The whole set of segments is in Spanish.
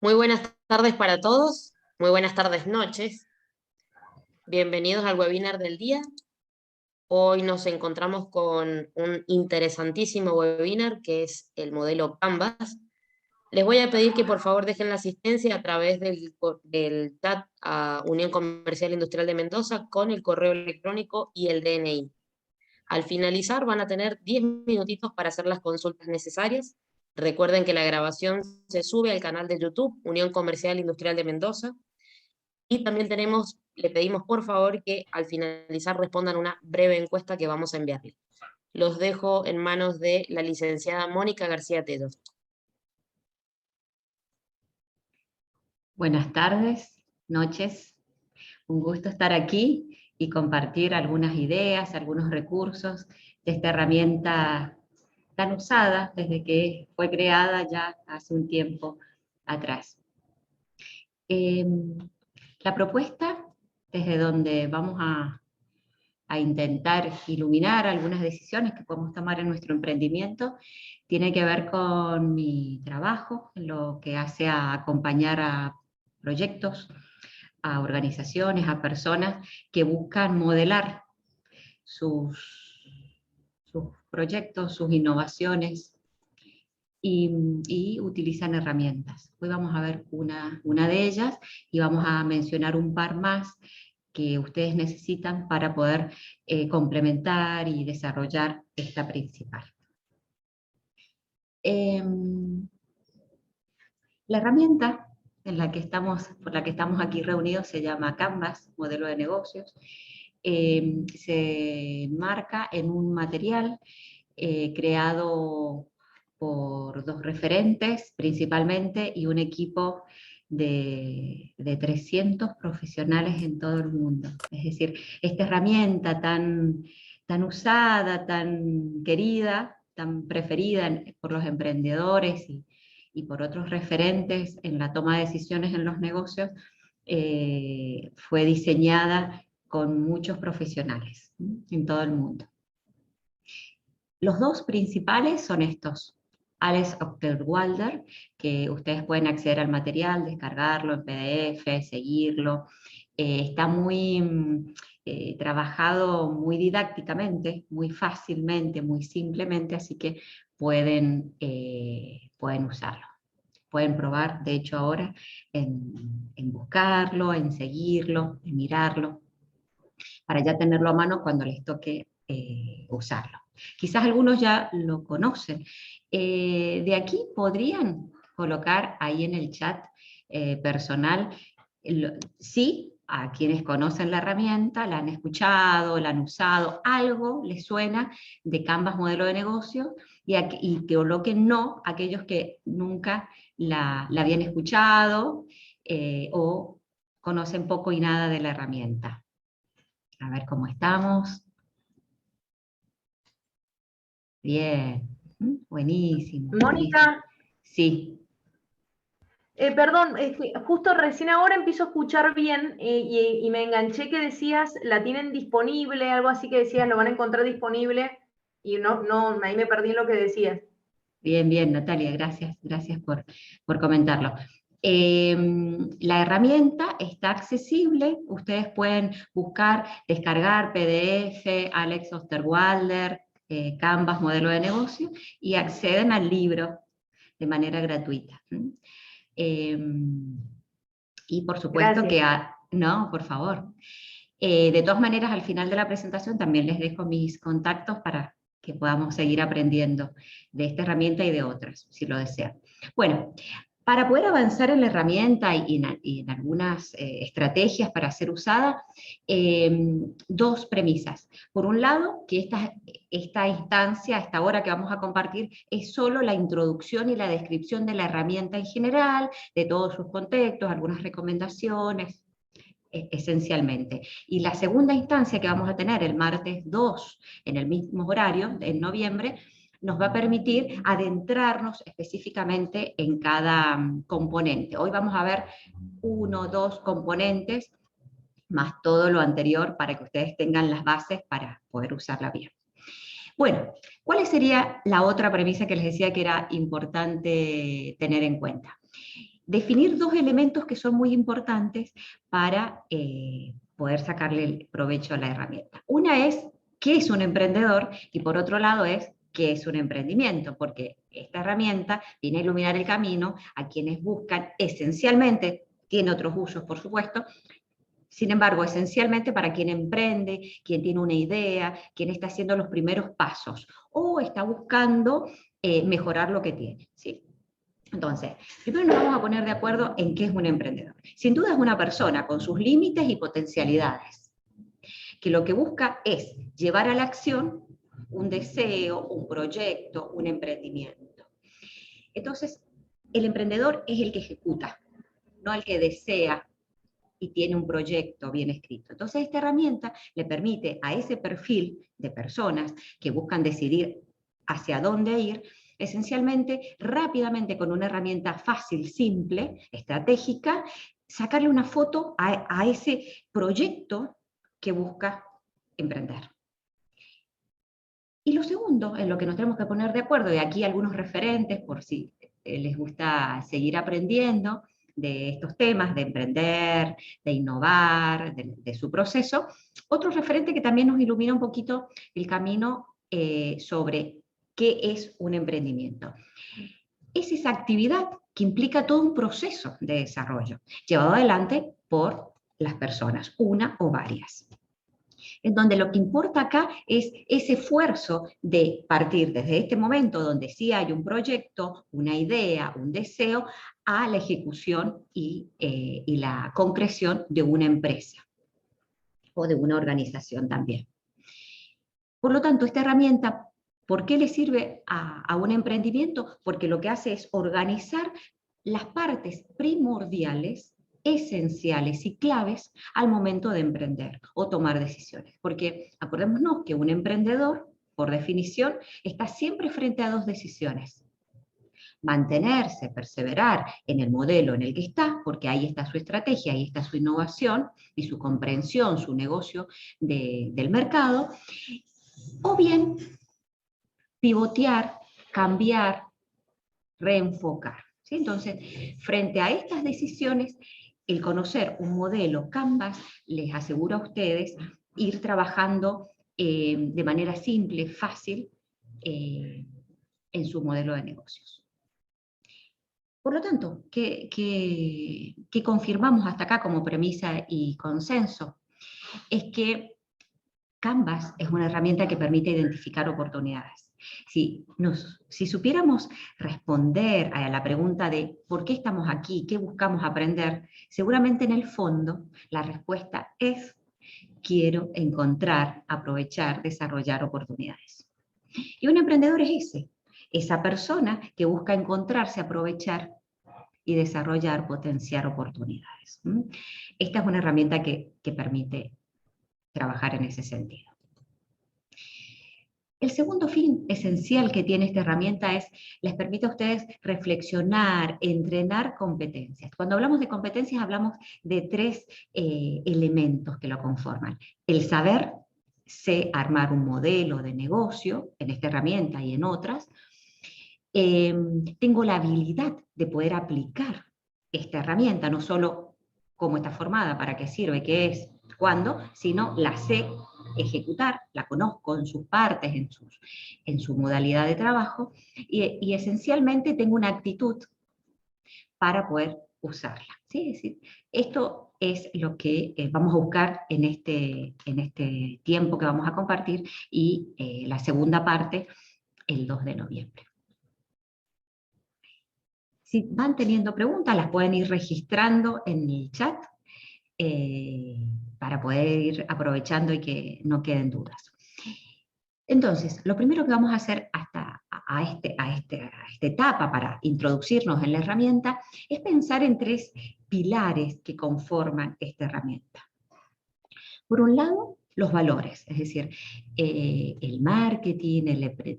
Muy buenas tardes para todos, muy buenas tardes noches. Bienvenidos al webinar del día. Hoy nos encontramos con un interesantísimo webinar que es el modelo Canvas. Les voy a pedir que por favor dejen la asistencia a través del chat a Unión Comercial Industrial de Mendoza con el correo electrónico y el DNI. Al finalizar van a tener 10 minutitos para hacer las consultas necesarias. Recuerden que la grabación se sube al canal de YouTube Unión Comercial Industrial de Mendoza. Y también le pedimos por favor que al finalizar respondan una breve encuesta que vamos a enviarle. Los dejo en manos de la licenciada Mónica García Tello. Buenas tardes, noches. Un gusto estar aquí y compartir algunas ideas, algunos recursos de esta herramienta tan usada desde que fue creada ya hace un tiempo atrás. La propuesta, desde donde vamos a intentar iluminar algunas decisiones que podemos tomar en nuestro emprendimiento, tiene que ver con mi trabajo, en lo que hace a acompañar a proyectos, a organizaciones, a personas que buscan modelar sus proyectos, sus innovaciones y utilizan herramientas. Hoy vamos a ver una de ellas y vamos a mencionar un par más que ustedes necesitan para poder complementar y desarrollar esta principal. La herramienta por la que estamos aquí reunidos se llama Canvas, modelo de negocios. Se marca en un material creado por dos referentes principalmente y un equipo de 300 profesionales en todo el mundo. Es decir, esta herramienta tan usada, tan querida, tan preferida por los emprendedores y por otros referentes en la toma de decisiones en los negocios, fue diseñada con muchos profesionales en todo el mundo. Los dos principales son estos. Alex Osterwalder, que ustedes pueden acceder al material, descargarlo en PDF, seguirlo. Está muy trabajado muy didácticamente, muy fácilmente, muy simplemente, así que pueden usarlo. Pueden probar, de hecho, ahora en buscarlo, en seguirlo, en mirarlo, para ya tenerlo a mano cuando les toque usarlo. Quizás algunos ya lo conocen. De aquí podrían colocar ahí en el chat personal, sí, a quienes conocen la herramienta, la han escuchado, la han usado, algo les suena de Canvas modelo de negocio, y que coloquen no aquellos que nunca la habían escuchado o conocen poco y nada de la herramienta. A ver cómo estamos. Bien, buenísimo. Mónica, sí. Perdón, justo recién ahora empiezo a escuchar bien y me enganché que decías, la tienen disponible, algo así que decías, lo van a encontrar disponible, y no, ahí me perdí en lo que decías. Bien, bien, Natalia, gracias por comentarlo. La herramienta está accesible, ustedes pueden buscar, descargar PDF, Alex Osterwalder, Canvas, modelo de negocio, y acceden al libro de manera gratuita. Y por supuesto Gracias. no, por favor. De todas maneras, al final de la presentación también les dejo mis contactos para que podamos seguir aprendiendo de esta herramienta y de otras, si lo desean. Bueno, para poder avanzar en la herramienta y en algunas estrategias para ser usada, dos premisas. Por un lado, que esta instancia, esta hora que vamos a compartir, es solo la introducción y la descripción de la herramienta en general, de todos sus contextos, algunas recomendaciones, esencialmente. Y la segunda instancia que vamos a tener el martes 2, en el mismo horario, en noviembre, nos va a permitir adentrarnos específicamente en cada componente. Hoy vamos a ver 1 o 2 componentes, más todo lo anterior, para que ustedes tengan las bases para poder usarla bien. Bueno, ¿cuál sería la otra premisa que les decía que era importante tener en cuenta? definir dos elementos que son muy importantes para poder sacarle el provecho a la herramienta. Una es, ¿qué es un emprendedor? Y por otro lado es, ¿qué es un emprendimiento? Porque esta herramienta viene a iluminar el camino a quienes buscan esencialmente, tiene otros usos por supuesto, sin embargo, esencialmente para quien emprende, quien tiene una idea, quien está haciendo los primeros pasos o está buscando mejorar lo que tiene, ¿sí? Entonces, primero nos vamos a poner de acuerdo en qué es un emprendedor. Sin duda es una persona con sus límites y potencialidades, que lo que busca es llevar a la acción un deseo, un proyecto, un emprendimiento. Entonces, el emprendedor es el que ejecuta, no el que desea y tiene un proyecto bien escrito. Entonces, esta herramienta le permite a ese perfil de personas que buscan decidir hacia dónde ir, esencialmente, rápidamente, con una herramienta fácil, simple, estratégica, sacarle una foto a ese proyecto que busca emprender. Y lo segundo, en lo que nos tenemos que poner de acuerdo, y aquí algunos referentes, por si les gusta seguir aprendiendo de estos temas, de emprender, de innovar, de su proceso, otro referente que también nos ilumina un poquito el camino sobre qué es un emprendimiento. Es esa actividad que implica todo un proceso de desarrollo, llevado adelante por las personas, una o varias. En donde lo que importa acá es ese esfuerzo de partir desde este momento donde sí hay un proyecto, una idea, un deseo, a la ejecución y la concreción de una empresa o de una organización también. Por lo tanto, esta herramienta, ¿por qué le sirve a un emprendimiento? Porque lo que hace es organizar las partes primordiales, esenciales y claves al momento de emprender o tomar decisiones. Porque acordémonos que un emprendedor, por definición, está siempre frente a dos decisiones. Mantenerse, perseverar en el modelo en el que está, porque ahí está su estrategia, ahí está su innovación y su comprensión, su negocio del mercado, o bien pivotear, cambiar, reenfocar. ¿Sí? Entonces, frente a estas decisiones, el conocer un modelo Canvas les asegura a ustedes ir trabajando de manera simple, fácil, en su modelo de negocios. Por lo tanto, ¿qué confirmamos hasta acá como premisa y consenso? Es que Canvas es una herramienta que permite identificar oportunidades. Si supiéramos responder a la pregunta de ¿por qué estamos aquí? ¿Qué buscamos aprender? Seguramente en el fondo la respuesta es quiero encontrar, aprovechar, desarrollar oportunidades. Y un emprendedor es esa persona que busca encontrarse, aprovechar y desarrollar, potenciar oportunidades. Esta es una herramienta que permite trabajar en ese sentido. El segundo fin esencial que tiene esta herramienta es, les permite a ustedes reflexionar, entrenar competencias. Cuando hablamos de competencias hablamos de tres elementos que lo conforman. El saber, sé armar un modelo de negocio en esta herramienta y en otras. Tengo la habilidad de poder aplicar esta herramienta, no solo cómo está formada, para qué sirve, qué es, cuándo, sino la sé ejecutar, la conozco en sus partes, en su modalidad de trabajo, y esencialmente tengo una actitud para poder usarla. ¿Sí? Es decir, esto es lo que vamos a buscar en este tiempo que vamos a compartir, y la segunda parte el 2 de noviembre. Si van teniendo preguntas, las pueden ir registrando en el chat para poder ir aprovechando y que no queden dudas. Entonces, lo primero que vamos a hacer hasta a esta etapa para introducirnos en la herramienta es pensar en tres pilares que conforman esta herramienta. Por un lado, los valores, es decir, el marketing,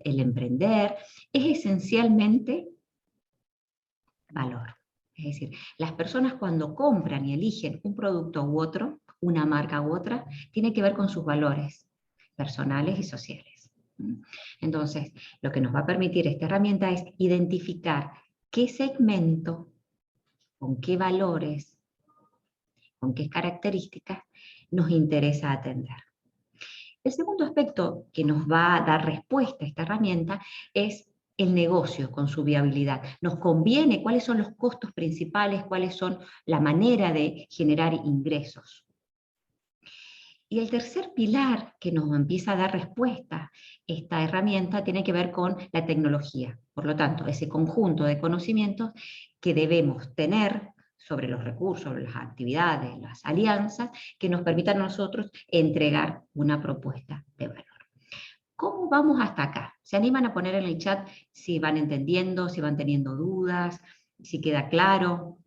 el emprender, es esencialmente valor. Es decir, las personas cuando compran y eligen un producto u otro, una marca u otra, tiene que ver con sus valores personales y sociales. Entonces, lo que nos va a permitir esta herramienta es identificar qué segmento con qué valores, con qué características nos interesa atender. El segundo aspecto que nos va a dar respuesta a esta herramienta es el negocio con su viabilidad. Nos conviene, cuáles son los costos principales, cuáles son la manera de generar ingresos. Y el tercer pilar que nos empieza a dar respuesta esta herramienta tiene que ver con la tecnología. Por lo tanto, ese conjunto de conocimientos que debemos tener sobre los recursos, las actividades, las alianzas, que nos permitan a nosotros entregar una propuesta de valor. ¿Cómo vamos hasta acá? ¿Se animan a poner en el chat si van entendiendo, si van teniendo dudas, si queda claro?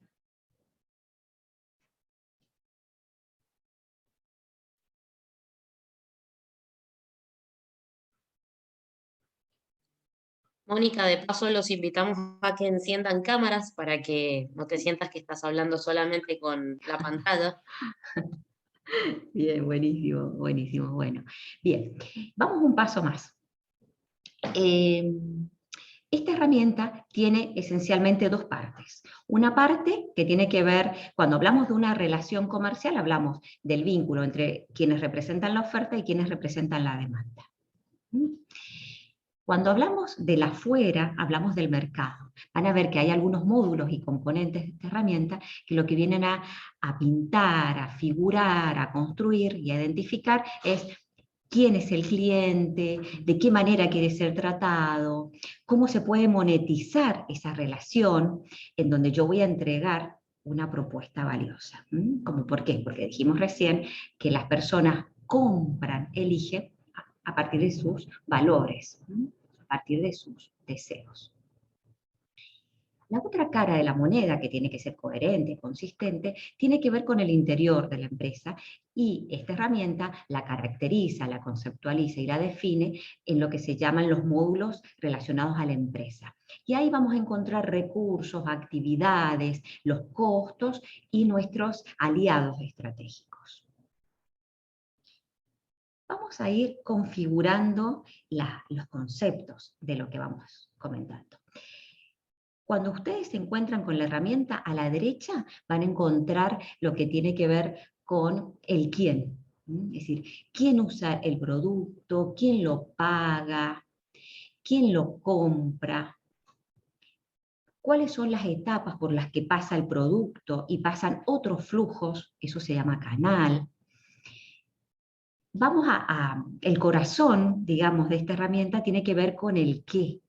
Mónica, de paso los invitamos a que enciendan cámaras para que no te sientas que estás hablando solamente con la pantalla. Bien, buenísimo, buenísimo. Bueno, bien, vamos un paso más. Esta herramienta tiene esencialmente dos partes. Una parte que tiene que ver, cuando hablamos de una relación comercial, hablamos del vínculo entre quienes representan la oferta y quienes representan la demanda. Cuando hablamos del afuera, hablamos del mercado. Van a ver que hay algunos módulos y componentes de esta herramienta que lo que vienen a pintar, a figurar, a construir y a identificar es quién es el cliente, de qué manera quiere ser tratado, cómo se puede monetizar esa relación en donde yo voy a entregar una propuesta valiosa. ¿Cómo por qué? Porque dijimos recién que las personas compran, eligen a partir de sus valores, a partir de sus deseos. La otra cara de la moneda, que tiene que ser coherente, consistente, tiene que ver con el interior de la empresa y esta herramienta la caracteriza, la conceptualiza y la define en lo que se llaman los módulos relacionados a la empresa. Y ahí vamos a encontrar recursos, actividades, los costos y nuestros aliados estratégicos. Vamos a ir configurando los conceptos de lo que vamos comentando. Cuando ustedes se encuentran con la herramienta, a la derecha van a encontrar lo que tiene que ver con el quién. Es decir, quién usa el producto, quién lo paga, quién lo compra, cuáles son las etapas por las que pasa el producto y pasan otros flujos, eso se llama canal. Vamos el corazón, digamos, de esta herramienta tiene que ver con el qué,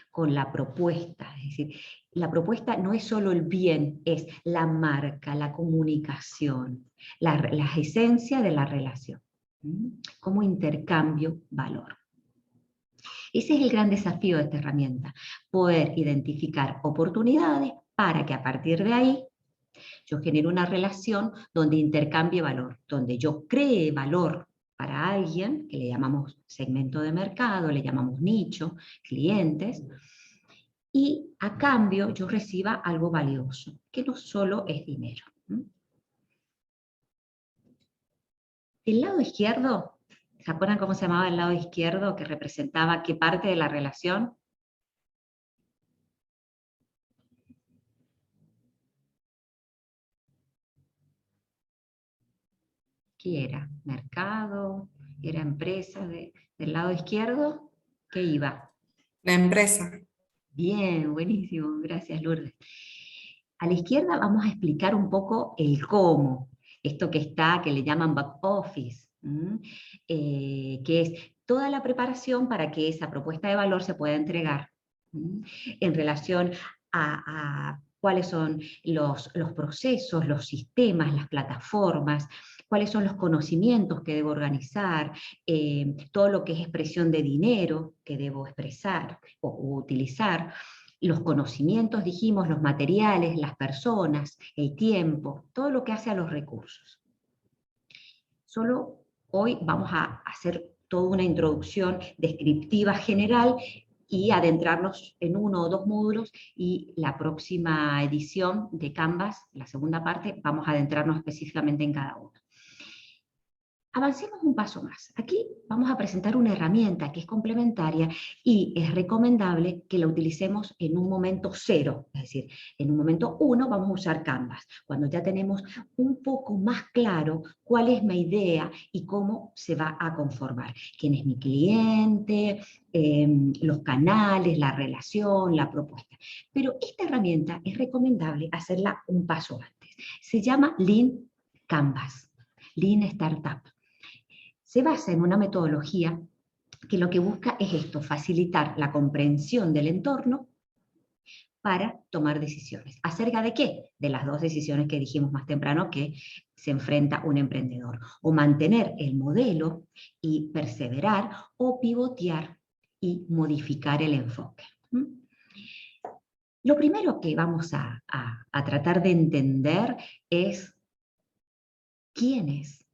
con la propuesta. Es decir, la propuesta no es solo el bien, es la marca, la comunicación, la esencia de la relación, como intercambio valor. Ese es el gran desafío de esta herramienta, poder identificar oportunidades para que a partir de ahí yo genere una relación donde intercambie valor, donde yo cree valor para alguien, que le llamamos segmento de mercado, le llamamos nicho, clientes, y a cambio yo reciba algo valioso, que no solo es dinero. El lado izquierdo, ¿se acuerdan cómo se llamaba el lado izquierdo que representaba qué parte de la relación? ¿Qué era? ¿Mercado? ¿Era empresa? Del lado izquierdo, ¿qué iba? La empresa. Bien, buenísimo, gracias Lourdes. A la izquierda vamos a explicar un poco el cómo, esto que está, que le llaman back office, que es toda la preparación para que esa propuesta de valor se pueda entregar en relación a cuáles son los procesos, los sistemas, las plataformas, cuáles son los conocimientos que debo organizar, todo lo que es expresión de dinero que debo expresar o utilizar, los conocimientos, dijimos, los materiales, las personas, el tiempo, todo lo que hace a los recursos. Solo hoy vamos a hacer toda una introducción descriptiva general y adentrarnos en uno o dos módulos, y la próxima edición de Canvas, la segunda parte, vamos a adentrarnos específicamente en cada uno. Avancemos un paso más. Aquí vamos a presentar una herramienta que es complementaria y es recomendable que la utilicemos en un momento 0, es decir, en un momento 1 vamos a usar Canvas, cuando ya tenemos un poco más claro cuál es mi idea y cómo se va a conformar. ¿Quién es mi cliente? Los canales, la relación, la propuesta. Pero esta herramienta es recomendable hacerla un paso antes. Se llama Lean Canvas, Lean Startup. Se basa en una metodología que lo que busca es esto, facilitar la comprensión del entorno para tomar decisiones. ¿Acerca de qué? De las dos decisiones que dijimos más temprano que se enfrenta un emprendedor. O mantener el modelo y perseverar, o pivotear y modificar el enfoque. Lo primero que vamos a tratar de entender es quiénes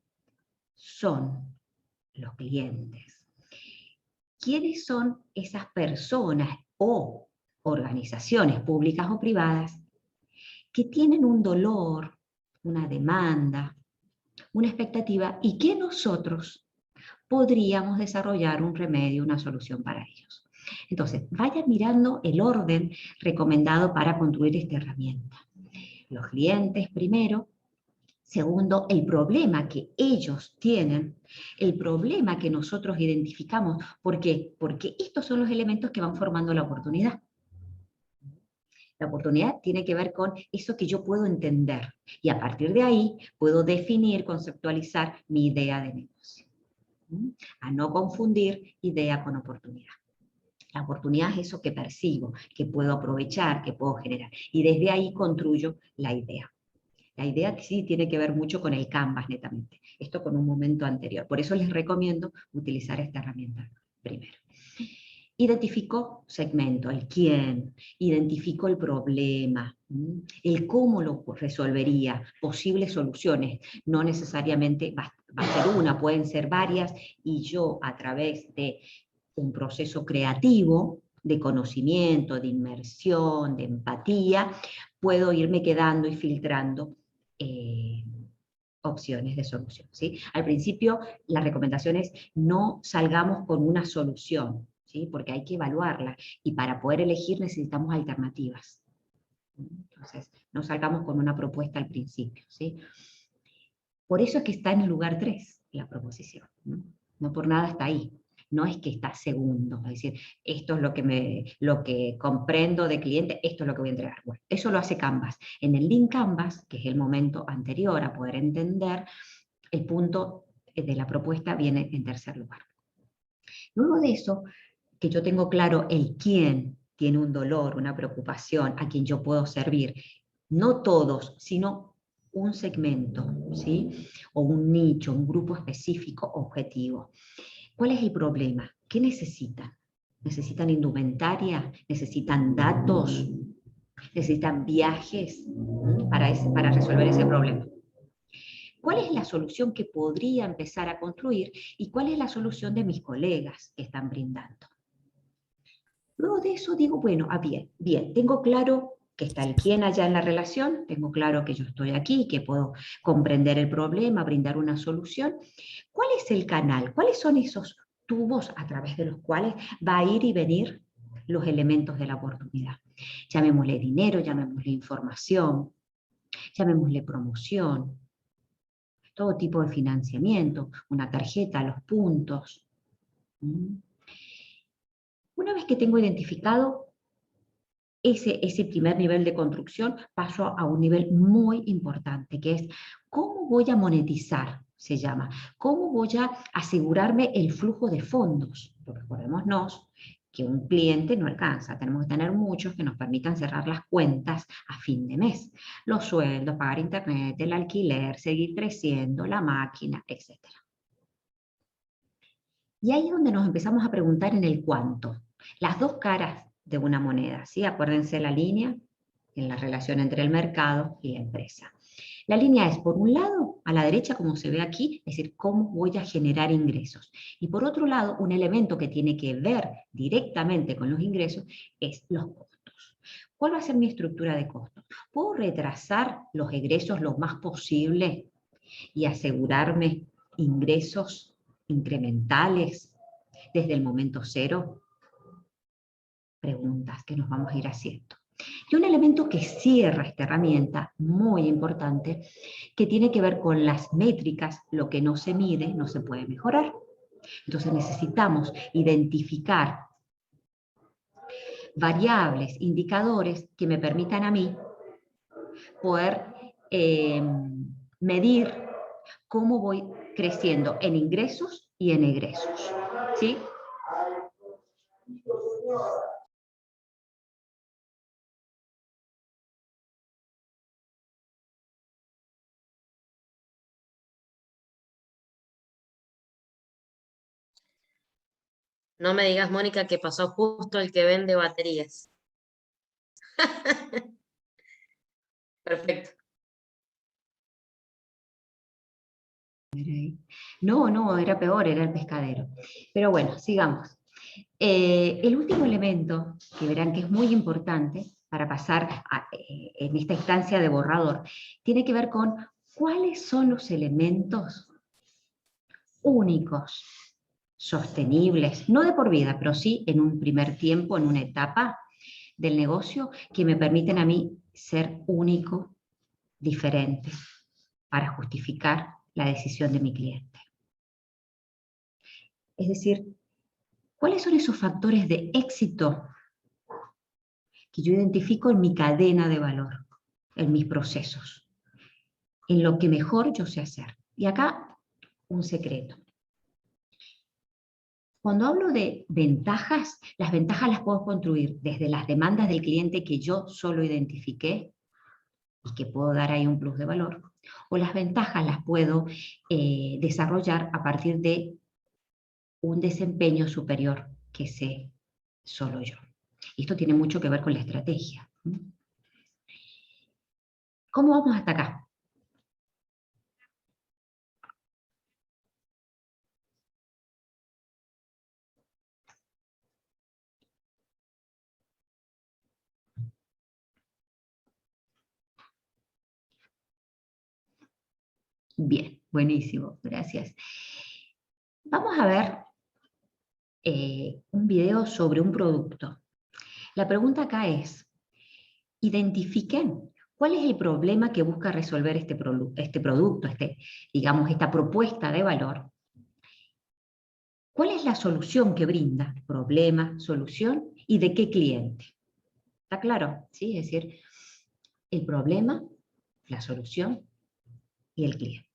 son los clientes. ¿Quiénes son esas personas o organizaciones públicas o privadas que tienen un dolor, una demanda, una expectativa y que nosotros podríamos desarrollar un remedio, una solución para ellos? Entonces, vaya mirando el orden recomendado para construir esta herramienta. Los clientes primero. Segundo, el problema que ellos tienen, el problema que nosotros identificamos. ¿Por qué? Porque estos son los elementos que van formando la oportunidad. La oportunidad tiene que ver con eso que yo puedo entender. Y a partir de ahí puedo definir, conceptualizar mi idea de negocio. A no confundir idea con oportunidad. La oportunidad es eso que percibo, que puedo aprovechar, que puedo generar. Y desde ahí construyo la idea. La idea sí tiene que ver mucho con el Canvas netamente, esto con un momento anterior. Por eso les recomiendo utilizar esta herramienta primero. Identifico segmento, el quién, identifico el problema, el cómo lo resolvería, posibles soluciones. No necesariamente va a ser una, pueden ser varias, y yo a través de un proceso creativo, de conocimiento, de inmersión, de empatía, puedo irme quedando y filtrando opciones de solución, ¿sí? Al principio, la recomendación es no salgamos con una solución, ¿sí? Porque hay que evaluarla, y para poder elegir necesitamos alternativas. Entonces, no salgamos con una propuesta al principio, ¿sí? Por eso es que está en el lugar 3, la proposición, ¿no? No por nada está ahí. No es que está segundo, es decir, esto es lo que comprendo de cliente, esto es lo que voy a entregar. Bueno, eso lo hace Canvas. En el Lean Canvas, que es el momento anterior a poder entender, el punto de la propuesta viene en tercer lugar. Luego de eso, que yo tengo claro el quién tiene un dolor, una preocupación, a quien yo puedo servir, no todos, sino un segmento, ¿sí? O un nicho, un grupo específico objetivo. ¿Cuál es el problema? ¿Qué necesitan? ¿Necesitan indumentaria? ¿Necesitan datos? ¿Necesitan viajes para resolver ese problema? ¿Cuál es la solución que podría empezar a construir y cuál es la solución de mis colegas que están brindando? Luego de eso digo, bueno, bien, tengo claro que está el quién allá en la relación, tengo claro que yo estoy aquí, que puedo comprender el problema, brindar una solución. ¿Cuál es el canal? ¿Cuáles son esos tubos a través de los cuales va a ir y venir los elementos de la oportunidad? Llamémosle dinero, llamémosle información, llamémosle promoción, todo tipo de financiamiento, una tarjeta, los puntos. Una vez que tengo identificado ese primer nivel de construcción, paso a un nivel muy importante, que es cómo voy a monetizar, se llama. ¿Cómo voy a asegurarme el flujo de fondos? Porque recordémonos que un cliente no alcanza, tenemos que tener muchos que nos permitan cerrar las cuentas a fin de mes. Los sueldos, pagar internet, el alquiler, seguir creciendo, la máquina, etc. Y ahí es donde nos empezamos a preguntar en el cuánto. Las dos caras de una moneda, ¿sí? Acuérdense la línea en la relación entre el mercado y la empresa. La línea es, por un lado, a la derecha, como se ve aquí, es decir, cómo voy a generar ingresos. Y por otro lado, un elemento que tiene que ver directamente con los ingresos es los costos. ¿Cuál va a ser mi estructura de costos? ¿Puedo retrasar los egresos lo más posible y asegurarme ingresos incrementales desde el momento cero? Preguntas que nos vamos a ir haciendo. Y un elemento que cierra esta herramienta, muy importante, que tiene que ver con las métricas. Lo que no se mide no se puede mejorar. Entonces necesitamos identificar variables, indicadores que me permitan a mí poder medir cómo voy creciendo en ingresos y en egresos. ¿Sí? No me digas, Mónica, que pasó justo el que vende baterías. Perfecto. No, era peor, era el pescadero. Pero bueno, sigamos. El último elemento, que verán que es muy importante para pasar en esta instancia de borrador, tiene que ver con cuáles son los elementos únicos, sostenibles, no de por vida, pero sí en un primer tiempo, en una etapa del negocio, que me permiten a mí ser único, diferente, para justificar la decisión de mi cliente. Es decir, ¿cuáles son esos factores de éxito que yo identifico en mi cadena de valor, en mis procesos, en lo que mejor yo sé hacer? Y acá, un secreto. Cuando hablo de ventajas, las ventajas las puedo construir desde las demandas del cliente que yo solo identifiqué y que puedo dar ahí un plus de valor, o las ventajas las puedo desarrollar a partir de un desempeño superior que sé solo yo. Y esto tiene mucho que ver con la estrategia. ¿Cómo vamos hasta acá? Bien, buenísimo, gracias. Vamos a ver un video sobre un producto. La pregunta acá es, identifiquen cuál es el problema que busca resolver este producto, digamos, esta propuesta de valor. ¿Cuál es la solución que brinda? Problema, solución, ¿y de qué cliente? ¿Está claro? ¿Sí? Es decir, el problema, la solución y el cliente.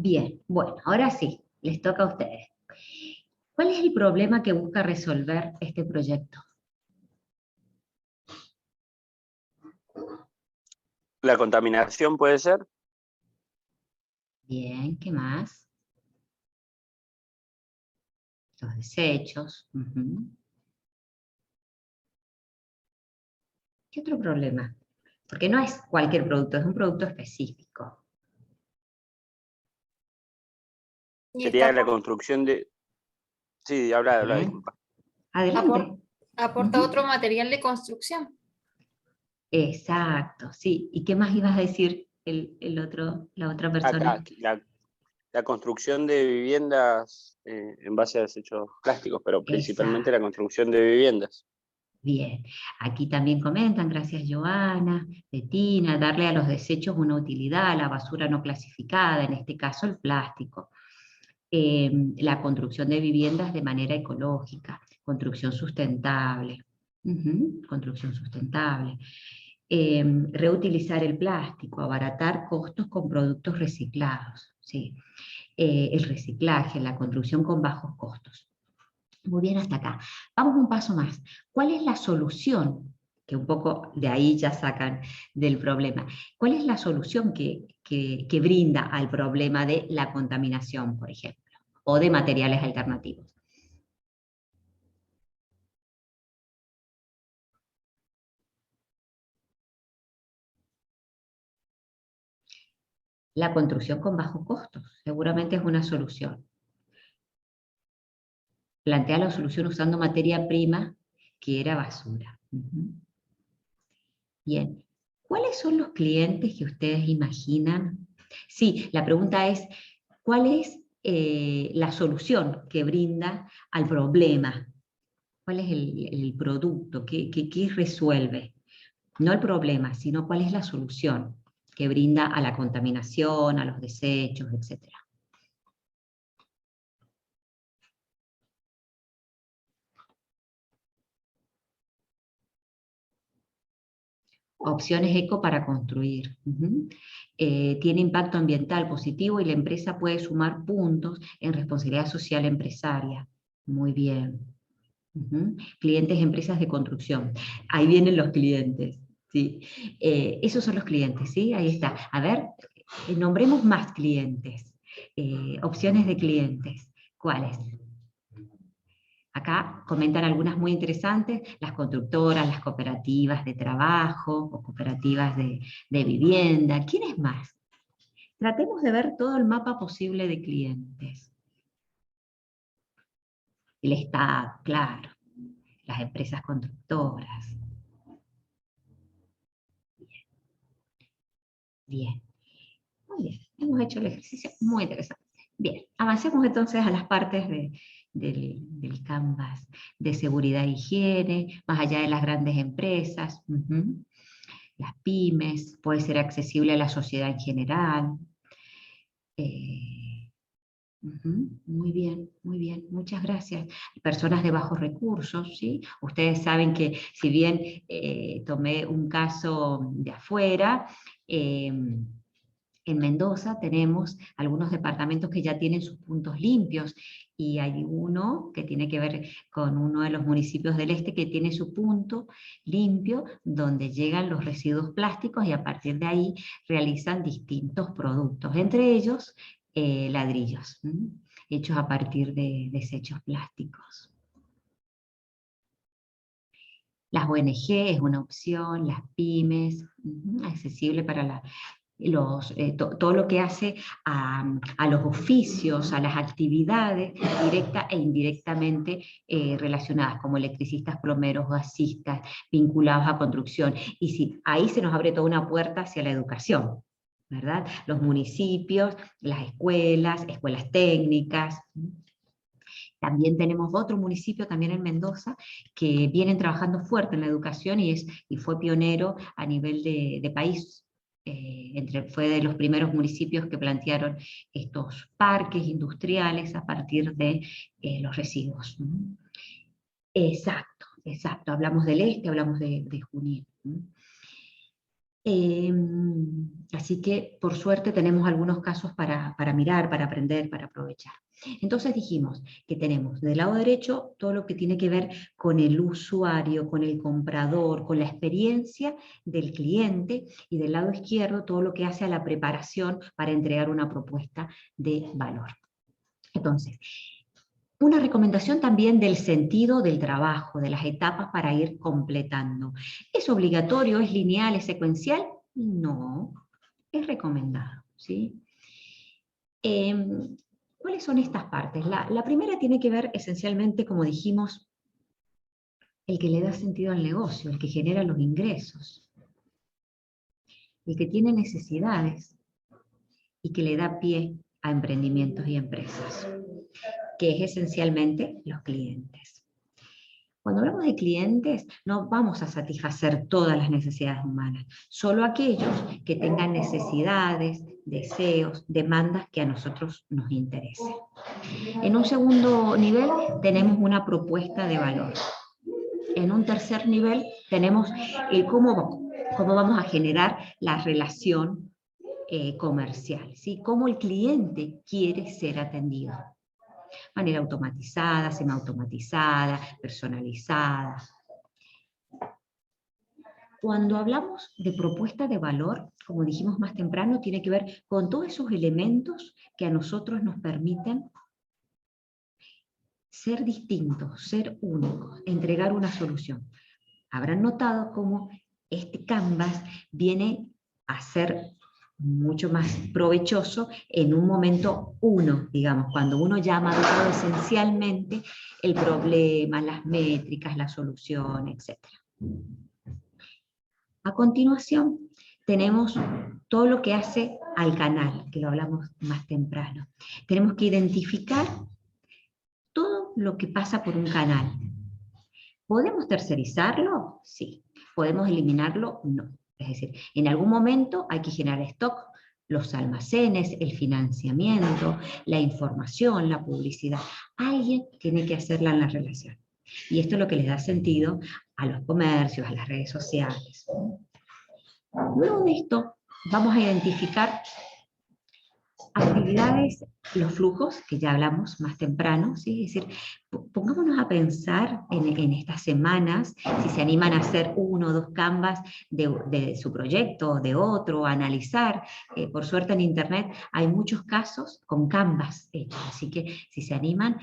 Bien, bueno, ahora sí, les toca a ustedes. ¿Cuál es el problema que busca resolver este proyecto? ¿La contaminación puede ser? Bien, ¿qué más? Los desechos. ¿Qué otro problema? Porque no es cualquier producto, es un producto específico. Sería la construcción de... Sí, habla, disculpa. Adelante. Aporta otro material de construcción. Exacto, sí. ¿Y qué más ibas a decir la otra persona? Acá, la construcción de viviendas en base a desechos plásticos, pero principalmente la construcción de viviendas. Bien, aquí también comentan, gracias Joana, Betina, darle a los desechos una utilidad, la basura no clasificada, en este caso el plástico. La construcción de viviendas de manera ecológica, construcción sustentable, construcción sustentable. Reutilizar el plástico, abaratar costos con productos reciclados, ¿sí? El reciclaje, la construcción con bajos costos. Muy bien hasta acá. Vamos un paso más. ¿Cuál es la solución? Que un poco de ahí ya sacan del problema. ¿Cuál es la solución que brinda al problema de la contaminación, por ejemplo, o de materiales alternativos? La construcción con bajos costos, seguramente es una solución. Plantea la solución usando materia prima que era basura. Bien, ¿cuáles son los clientes que ustedes imaginan? Sí, la pregunta es, ¿cuál es la solución que brinda al problema? ¿Cuál es el producto? ¿Qué resuelve? No el problema, sino cuál es la solución que brinda a la contaminación, a los desechos, etcétera. Opciones eco para construir. Tiene impacto ambiental positivo y la empresa puede sumar puntos en responsabilidad social empresaria. Muy bien. Clientes, empresas de construcción. Ahí vienen los clientes. ¿Sí? Esos son los clientes, ¿sí? Ahí está. A ver, nombremos más clientes. Opciones de clientes. ¿Cuáles? Acá comentan algunas muy interesantes, las constructoras, las cooperativas de trabajo, o cooperativas de vivienda. ¿Quiénes más? Tratemos de ver todo el mapa posible de clientes. El Estado, claro. Las empresas constructoras. Bien. Muy bien. Hemos hecho el ejercicio muy interesante. Bien. Avancemos entonces a las partes del Canvas de seguridad e higiene, más allá de las grandes empresas, las pymes, puede ser accesible a la sociedad en general. Muy bien, muchas gracias. Personas de bajos recursos, ¿sí? Ustedes saben que si bien tomé un caso de afuera, en Mendoza tenemos algunos departamentos que ya tienen sus puntos limpios y hay uno que tiene que ver con uno de los municipios del este que tiene su punto limpio donde llegan los residuos plásticos y a partir de ahí realizan distintos productos, entre ellos ladrillos, hechos a partir de desechos plásticos. Las ONG es una opción, las pymes, accesible para todo lo que hace a los oficios, a las actividades directa e indirectamente relacionadas, como electricistas, plomeros, gasistas, vinculados a construcción. Y sí, ahí se nos abre toda una puerta hacia la educación, ¿verdad? Los municipios, las escuelas técnicas. También tenemos otro municipio, también en Mendoza, que vienen trabajando fuerte en la educación y fue pionero a nivel de país. Fue de los primeros municipios que plantearon estos parques industriales a partir de los residuos. Exacto. Hablamos del este, hablamos de Junín. Así que, por suerte, tenemos algunos casos para mirar, para aprender, para aprovechar. Entonces dijimos que tenemos del lado derecho todo lo que tiene que ver con el usuario, con el comprador, con la experiencia del cliente, y del lado izquierdo todo lo que hace a la preparación para entregar una propuesta de valor. Entonces, una recomendación también del sentido del trabajo, de las etapas para ir completando. ¿Es obligatorio, es lineal, es secuencial? No, es recomendado, ¿sí? ¿Cuáles son estas partes? La primera tiene que ver esencialmente, como dijimos, el que le da sentido al negocio, el que genera los ingresos, el que tiene necesidades y que le da pie a emprendimientos y empresas, que es esencialmente los clientes. Cuando hablamos de clientes, no vamos a satisfacer todas las necesidades humanas, solo aquellos que tengan necesidades, deseos, demandas que a nosotros nos interesen. En un segundo nivel tenemos una propuesta de valor. En un tercer nivel tenemos cómo vamos a generar la relación comercial, ¿sí? Cómo el cliente quiere ser atendido. Manera automatizada, semiautomatizada, personalizada. Cuando hablamos de propuesta de valor, como dijimos más temprano, tiene que ver con todos esos elementos que a nosotros nos permiten ser distintos, ser únicos, entregar una solución. Habrán notado cómo este Canvas viene a ser mucho más provechoso en un momento uno, digamos, cuando uno ya ha madurado esencialmente el problema, las métricas, la solución, etc. A continuación, tenemos todo lo que hace al canal, que lo hablamos más temprano. Tenemos que identificar todo lo que pasa por un canal. ¿Podemos tercerizarlo? Sí. ¿Podemos eliminarlo? No. Es decir, en algún momento hay que generar stock, los almacenes, el financiamiento, la información, la publicidad. Alguien tiene que hacerla en la relación. Y esto es lo que les da sentido a los comercios, a las redes sociales. Luego de esto, vamos a identificar actividades, los flujos, que ya hablamos más temprano, ¿sí? Es decir, pongámonos a pensar en estas semanas, si se animan a hacer 1 o 2 canvas de su proyecto, o de otro, a analizar. Por suerte en internet hay muchos casos con canvas hechos, así que si se animan,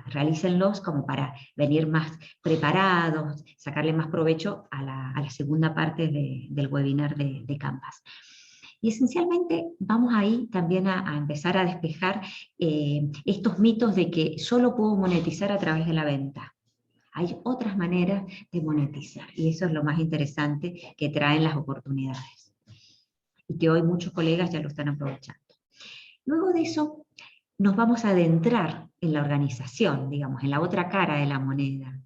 realícenlos como para venir más preparados, sacarle más provecho a la segunda parte del webinar de Canvas. Y esencialmente vamos ahí también a empezar a despejar estos mitos de que solo puedo monetizar a través de la venta. Hay otras maneras de monetizar y eso es lo más interesante que traen las oportunidades. Y que hoy muchos colegas ya lo están aprovechando. Luego de eso nos vamos a adentrar en la organización, digamos, en la otra cara de la moneda.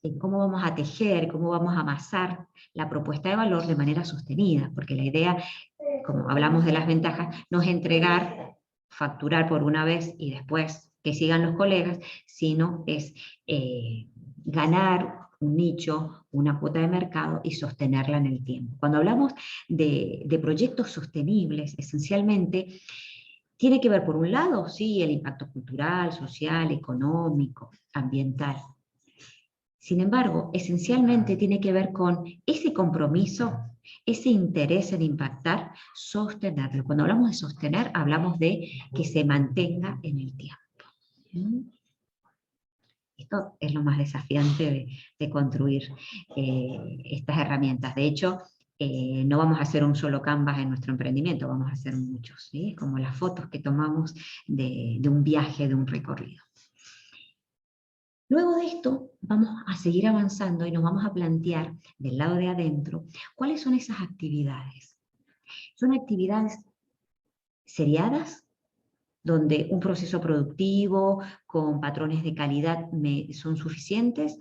En cómo vamos a tejer, cómo vamos a amasar la propuesta de valor de manera sostenida, porque la idea, como hablamos de las ventajas, no es entregar, facturar por una vez y después que sigan los colegas, sino es ganar un nicho, una cuota de mercado y sostenerla en el tiempo. Cuando hablamos de proyectos sostenibles, esencialmente tiene que ver, por un lado, sí, el impacto cultural, social, económico, ambiental. Sin embargo, esencialmente tiene que ver con ese compromiso, ese interés en impactar, sostenerlo. Cuando hablamos de sostener, hablamos de que se mantenga en el tiempo. Esto es lo más desafiante de construir estas herramientas. De hecho, no vamos a hacer un solo Canvas en nuestro emprendimiento, vamos a hacer muchos, ¿sí? Como las fotos que tomamos de un viaje, de un recorrido. Luego de esto vamos a seguir avanzando y nos vamos a plantear del lado de adentro cuáles son esas actividades. Son actividades seriadas, donde un proceso productivo con patrones de calidad son suficientes,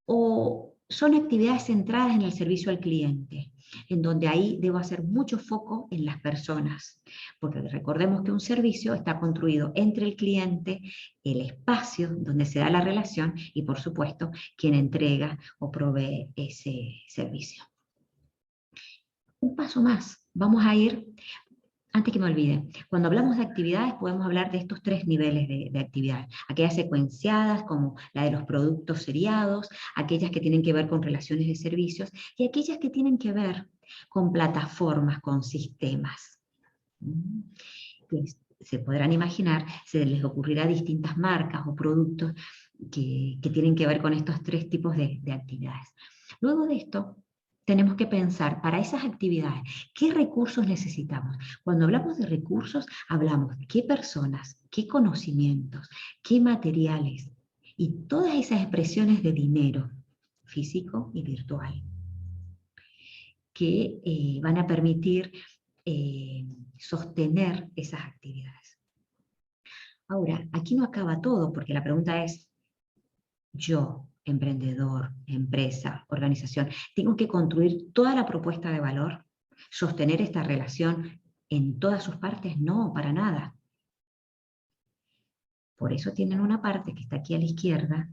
o son actividades centradas en el servicio al cliente, en donde ahí debo hacer mucho foco en las personas, porque recordemos que un servicio está construido entre el cliente, el espacio donde se da la relación y por supuesto quien entrega o provee ese servicio. Un paso más, vamos a ir, antes que me olvide, cuando hablamos de actividades podemos hablar de estos 3 niveles de actividades, aquellas secuenciadas como la de los productos seriados, aquellas que tienen que ver con relaciones de servicios y aquellas que tienen que ver con plataformas, con sistemas. Que se podrán imaginar, se les ocurrirá distintas marcas o productos que tienen que ver con estos 3 tipos de actividades. Luego de esto, tenemos que pensar para esas actividades, ¿qué recursos necesitamos? Cuando hablamos de recursos, hablamos de qué personas, qué conocimientos, qué materiales y todas esas expresiones de dinero, físico y virtual, que van a permitir sostener esas actividades. Ahora, aquí no acaba todo, porque la pregunta es, yo, emprendedor, empresa, organización, ¿tengo que construir toda la propuesta de valor? ¿Sostener esta relación en todas sus partes? No, para nada. Por eso tienen una parte que está aquí a la izquierda,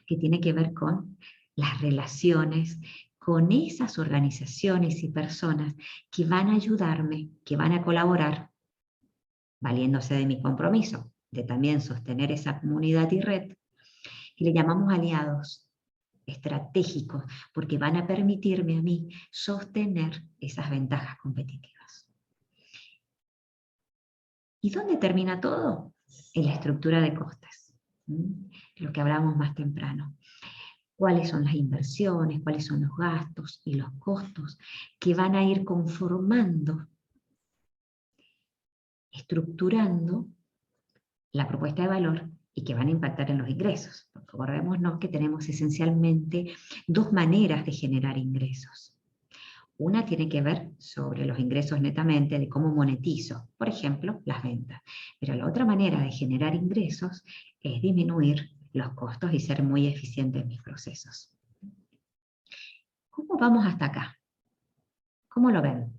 que tiene que ver con las relaciones con esas organizaciones y personas que van a ayudarme, que van a colaborar, valiéndose de mi compromiso, de también sostener esa comunidad y red, que le llamamos aliados estratégicos, porque van a permitirme a mí sostener esas ventajas competitivas. ¿Y dónde termina todo? En la estructura de costes, lo que hablábamos más temprano. ¿Cuáles son las inversiones? ¿Cuáles son los gastos y los costos que van a ir conformando, estructurando la propuesta de valor y que van a impactar en los ingresos? Porque acordémonos que tenemos esencialmente dos maneras de generar ingresos. Una tiene que ver sobre los ingresos netamente, de cómo monetizo, por ejemplo, las ventas. Pero la otra manera de generar ingresos es disminuir los costos y ser muy eficiente en mis procesos. ¿Cómo vamos hasta acá? ¿Cómo lo ven?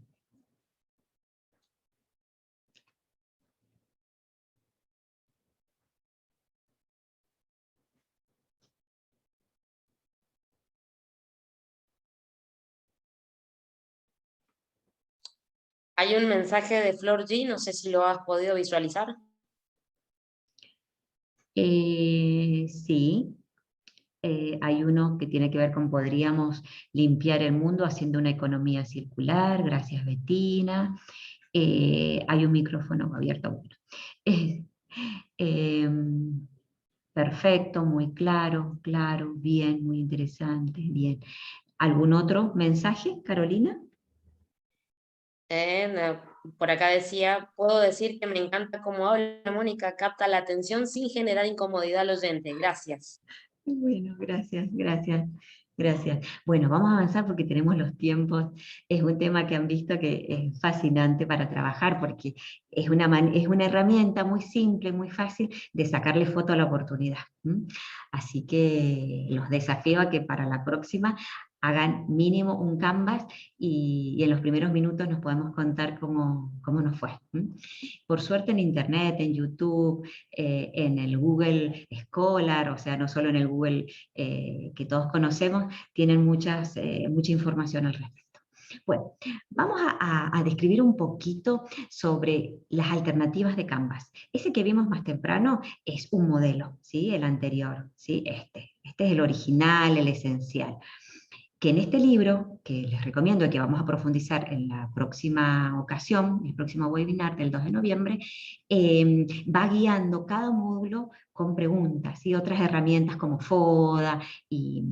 Hay un mensaje de Flor G, no sé si lo has podido visualizar. Sí, hay uno que tiene que ver con podríamos limpiar el mundo haciendo una economía circular, gracias Bettina. Hay un micrófono abierto. Perfecto, muy claro, bien, muy interesante, bien. ¿Algún otro mensaje, Carolina? Por acá decía, puedo decir que me encanta cómo habla Mónica, capta la atención sin generar incomodidad al oyente. Gracias. Bueno, gracias. Bueno, vamos a avanzar porque tenemos los tiempos. Es un tema que han visto que es fascinante para trabajar porque es una herramienta muy simple, muy fácil de sacarle foto a la oportunidad. Así que los desafío a que para la próxima hagan mínimo un Canvas y en los primeros minutos nos podemos contar cómo nos fue. Por suerte en Internet, en YouTube, en el Google Scholar, o sea, no solo en el Google que todos conocemos, tienen mucha información al respecto. Bueno, vamos a describir un poquito sobre las alternativas de Canvas. Ese que vimos más temprano es un modelo, ¿sí? El anterior, ¿sí? Este es el original, el esencial. Que en este libro, que les recomiendo y que vamos a profundizar en la próxima ocasión, el próximo webinar del 2 de noviembre, va guiando cada módulo con preguntas y otras herramientas como FODA y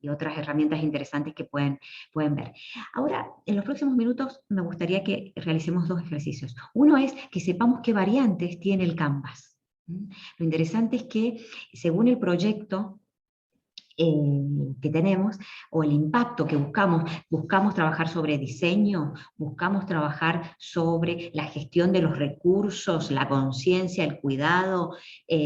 otras herramientas interesantes que pueden ver. Ahora, en los próximos minutos me gustaría que realicemos dos ejercicios. Uno es que sepamos qué variantes tiene el Canvas. Lo interesante es que según el proyecto que tenemos, o el impacto que buscamos trabajar sobre diseño, buscamos trabajar sobre la gestión de los recursos, la conciencia, el cuidado,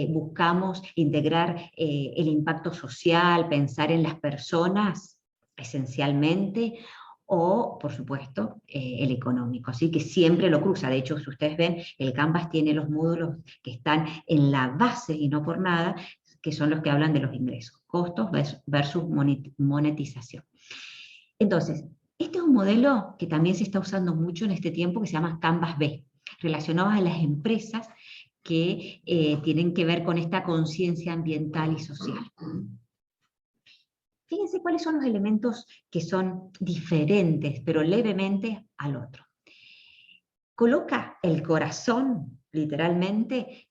buscamos integrar el impacto social, pensar en las personas esencialmente, o, por supuesto, el económico. Así que siempre lo cruza. De hecho, si ustedes ven, el Canvas tiene los módulos que están en la base y no por nada, que son los que hablan de los ingresos, costos versus monetización. Entonces, este es un modelo que también se está usando mucho en este tiempo, que se llama Canvas B, relacionado a las empresas que tienen que ver con esta conciencia ambiental y social. Fíjense cuáles son los elementos que son diferentes, pero levemente al otro. Coloca el corazón, literalmente,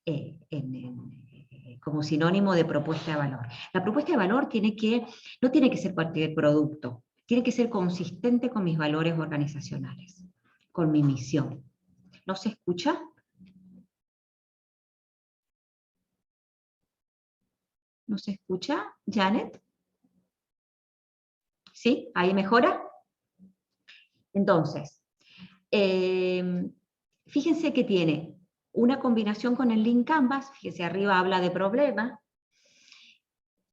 como sinónimo de propuesta de valor. La propuesta de valor no tiene que ser cualquier producto, tiene que ser consistente con mis valores organizacionales, con mi misión. ¿No se escucha? ¿No se escucha, Janet? ¿Sí? ¿Ahí mejora? Entonces, Fíjense que tiene una combinación con el link Canvas, fíjense arriba habla de problemas,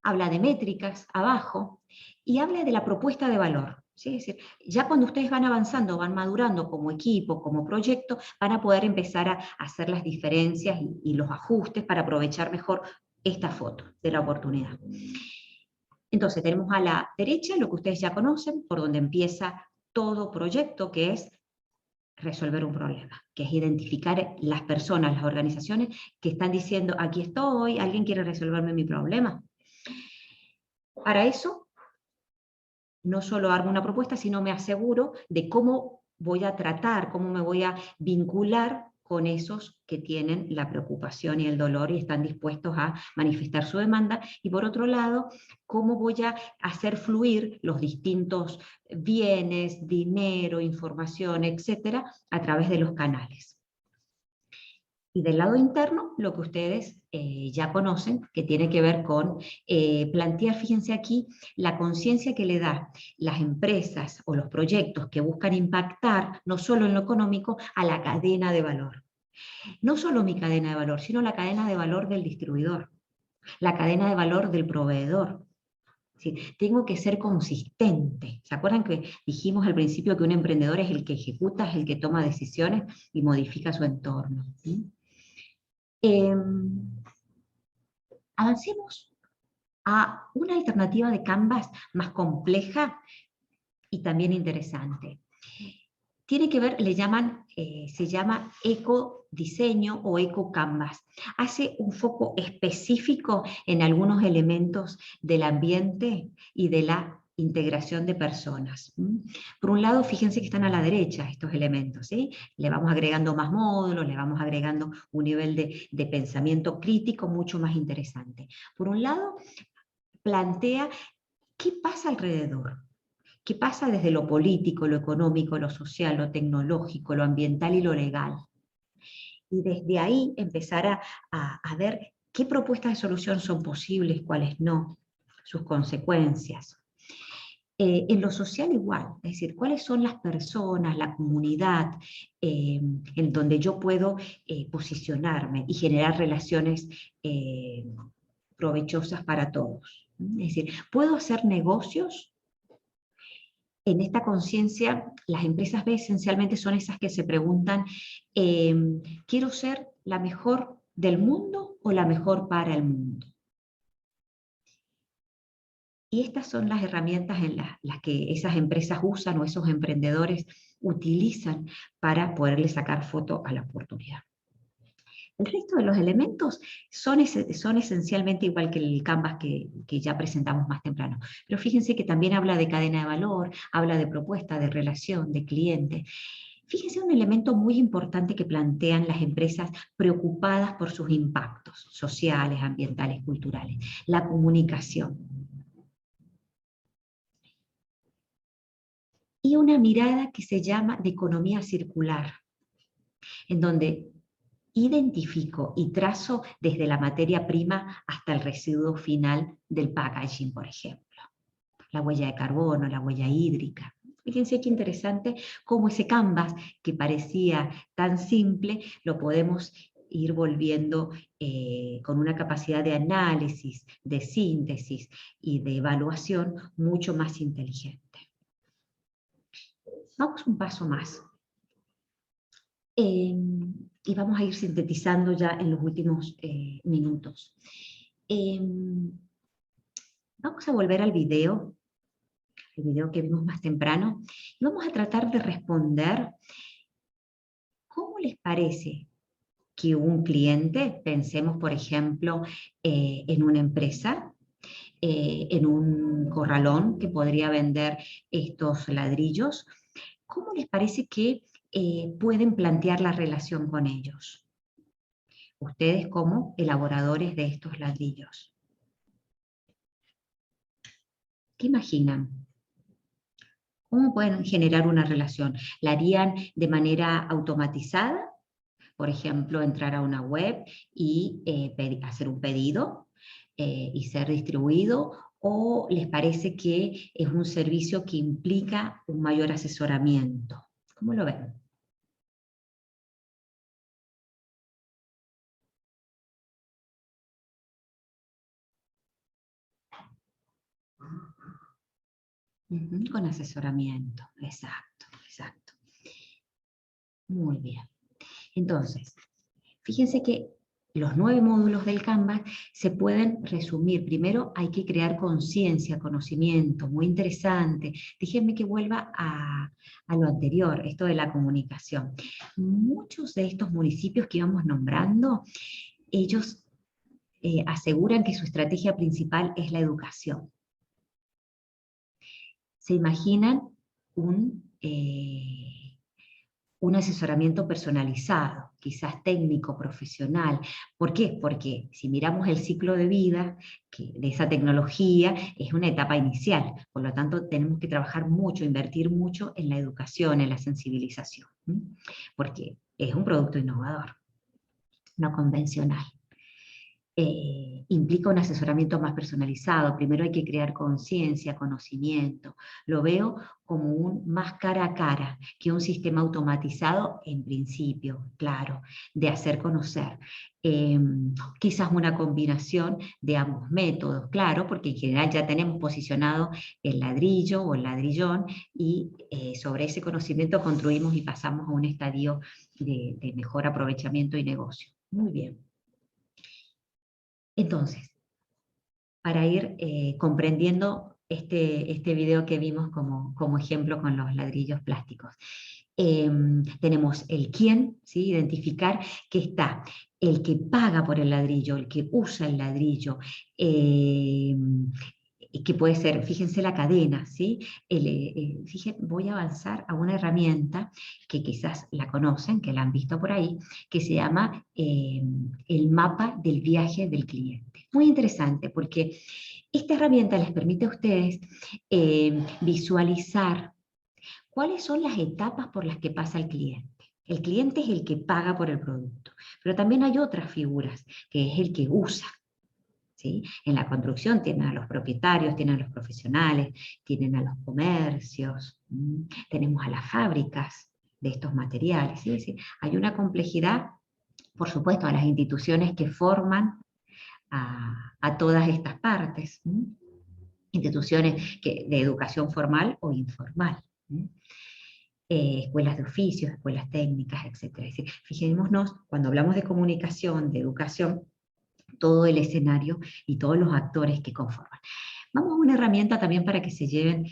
habla de métricas abajo, y habla de la propuesta de valor. ¿Sí? Es decir, ya cuando ustedes van avanzando, van madurando como equipo, como proyecto, van a poder empezar a hacer las diferencias y los ajustes para aprovechar mejor esta foto de la oportunidad. Entonces tenemos a la derecha lo que ustedes ya conocen, por donde empieza todo proyecto, que es resolver un problema, que es identificar las personas, las organizaciones que están diciendo, aquí estoy, alguien quiere resolverme mi problema. Para eso, no solo armo una propuesta, sino me aseguro de cómo voy a tratar, cómo me voy a vincular con esos que tienen la preocupación y el dolor y están dispuestos a manifestar su demanda, y por otro lado, cómo voy a hacer fluir los distintos bienes, dinero, información, etcétera, a través de los canales. Y del lado interno, lo que ustedes ya conocen, que tiene que ver con plantear, fíjense aquí, la conciencia que le da las empresas o los proyectos que buscan impactar, no solo en lo económico, a la cadena de valor. No solo mi cadena de valor, sino la cadena de valor del distribuidor, la cadena de valor del proveedor. ¿Sí? Tengo que ser consistente. ¿Se acuerdan que dijimos al principio que un emprendedor es el que ejecuta, es el que toma decisiones y modifica su entorno? ¿Sí? Avancemos a una alternativa de Canvas más compleja y también interesante. Tiene que ver, se llama ecodiseño o ecocanvas. Hace un foco específico en algunos elementos del ambiente y de la integración de personas. Por un lado, fíjense que están a la derecha estos elementos, ¿sí? Le vamos agregando más módulos, le vamos agregando un nivel de pensamiento crítico mucho más interesante. Por un lado, plantea qué pasa alrededor. ¿Qué pasa desde lo político, lo económico, lo social, lo tecnológico, lo ambiental y lo legal? Y desde ahí empezar a ver qué propuestas de solución son posibles, cuáles no, sus consecuencias. En lo social igual, es decir, cuáles son las personas, la comunidad en donde yo puedo posicionarme y generar relaciones provechosas para todos. Es decir, ¿puedo hacer negocios? En esta conciencia, las empresas B esencialmente son esas que se preguntan, ¿quiero ser la mejor del mundo o la mejor para el mundo? Y estas son las herramientas en las que esas empresas usan o esos emprendedores utilizan para poderle sacar foto a la oportunidad. El resto de los elementos son esencialmente igual que el Canvas que ya presentamos más temprano. Pero fíjense que también habla de cadena de valor, habla de propuesta, de relación, de cliente. Fíjense un elemento muy importante que plantean las empresas preocupadas por sus impactos sociales, ambientales, culturales: la comunicación. Y una mirada que se llama de economía circular, en donde identifico y trazo desde la materia prima hasta el residuo final del packaging, por ejemplo. La huella de carbono, la huella hídrica. Fíjense qué interesante cómo ese Canvas, que parecía tan simple, lo podemos ir volviendo con una capacidad de análisis, de síntesis y de evaluación mucho más inteligente. Vamos un paso más. Y vamos a ir sintetizando ya en los últimos minutos. Vamos a volver al video, el video que vimos más temprano, y vamos a tratar de responder cómo les parece que un cliente, pensemos por ejemplo en una empresa, en un corralón que podría vender estos ladrillos, ¿cómo les parece que pueden plantear la relación con ellos? Ustedes como elaboradores de estos ladrillos. ¿Qué imaginan? ¿Cómo pueden generar una relación? ¿La harían de manera automatizada? Por ejemplo, entrar a una web y hacer un pedido y ser distribuido, ¿o les parece que es un servicio que implica un mayor asesoramiento? ¿Cómo lo ven? Con asesoramiento, exacto, exacto. Muy bien. Entonces, fíjense que los 9 módulos del Canvas se pueden resumir. Primero hay que crear conciencia, conocimiento, muy interesante. Déjenme que vuelva a lo anterior, esto de la comunicación. Muchos de estos municipios que íbamos nombrando, ellos aseguran que su estrategia principal es la educación. ¿Se imaginan un asesoramiento personalizado, quizás técnico, profesional? ¿Por qué? Porque si miramos el ciclo de vida de esa tecnología, es una etapa inicial. Por lo tanto, tenemos que trabajar mucho, invertir mucho en la educación, en la sensibilización. Porque es un producto innovador, no convencional. Implica un asesoramiento más personalizado. Primero hay que crear conciencia, conocimiento. Lo veo como un más cara a cara que un sistema automatizado en principio, claro, de hacer conocer. Quizás una combinación de ambos métodos, claro, porque en general ya tenemos posicionado el ladrillo o el ladrillón y sobre ese conocimiento construimos y pasamos a un estadio de mejor aprovechamiento y negocio. Muy bien. Entonces, para ir comprendiendo este video que vimos como ejemplo con los ladrillos plásticos. Tenemos el quién, ¿sí? Identificar que está el que paga por el ladrillo, el que usa el ladrillo, que puede ser, fíjense la cadena, ¿sí? Voy a avanzar a una herramienta que quizás la conocen, que la han visto por ahí, que se llama el mapa del viaje del cliente. Muy interesante porque esta herramienta les permite a ustedes visualizar cuáles son las etapas por las que pasa el cliente. El cliente es el que paga por el producto, pero también hay otras figuras, que es el que usa. ¿Sí? En la construcción tienen a los propietarios, tienen a los profesionales, tienen a los comercios, tenemos a las fábricas de estos materiales. ¿Sí? ¿Sí? Hay una complejidad, por supuesto, a las instituciones que forman a todas estas partes. Instituciones de educación formal o informal. Escuelas de oficios, escuelas técnicas, etc. Es decir, fijémonos, cuando hablamos de comunicación, de educación, todo el escenario y todos los actores que conforman. Vamos a una herramienta también para que se lleven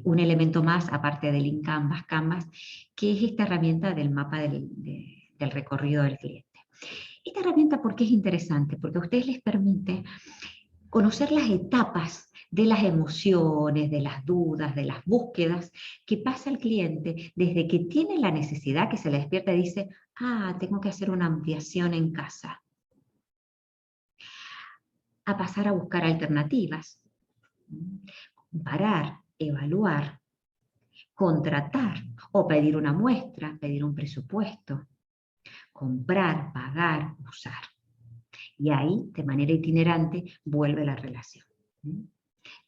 un elemento más, aparte del InCanvas, Canvas, que es esta herramienta del mapa del recorrido del cliente. Esta herramienta, ¿por qué es interesante? Porque a ustedes les permite conocer las etapas de las emociones, de las dudas, de las búsquedas que pasa el cliente desde que tiene la necesidad, que se le despierta y dice, tengo que hacer una ampliación en casa, a pasar a buscar alternativas, comparar, evaluar, contratar o pedir una muestra, pedir un presupuesto, comprar, pagar, usar. Y ahí, de manera itinerante, vuelve la relación.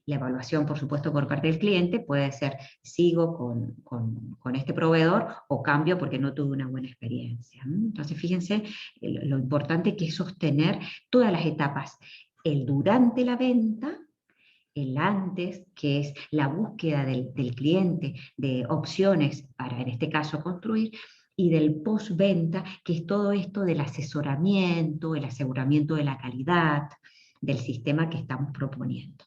La evaluación, por supuesto, por parte del cliente puede ser, sigo con este proveedor o cambio porque no tuve una buena experiencia. Entonces, fíjense lo importante que es sostener todas las etapas. El durante la venta, el antes, que es la búsqueda del cliente de opciones para, en este caso, construir, y del postventa, que es todo esto del asesoramiento, el aseguramiento de la calidad del sistema que estamos proponiendo.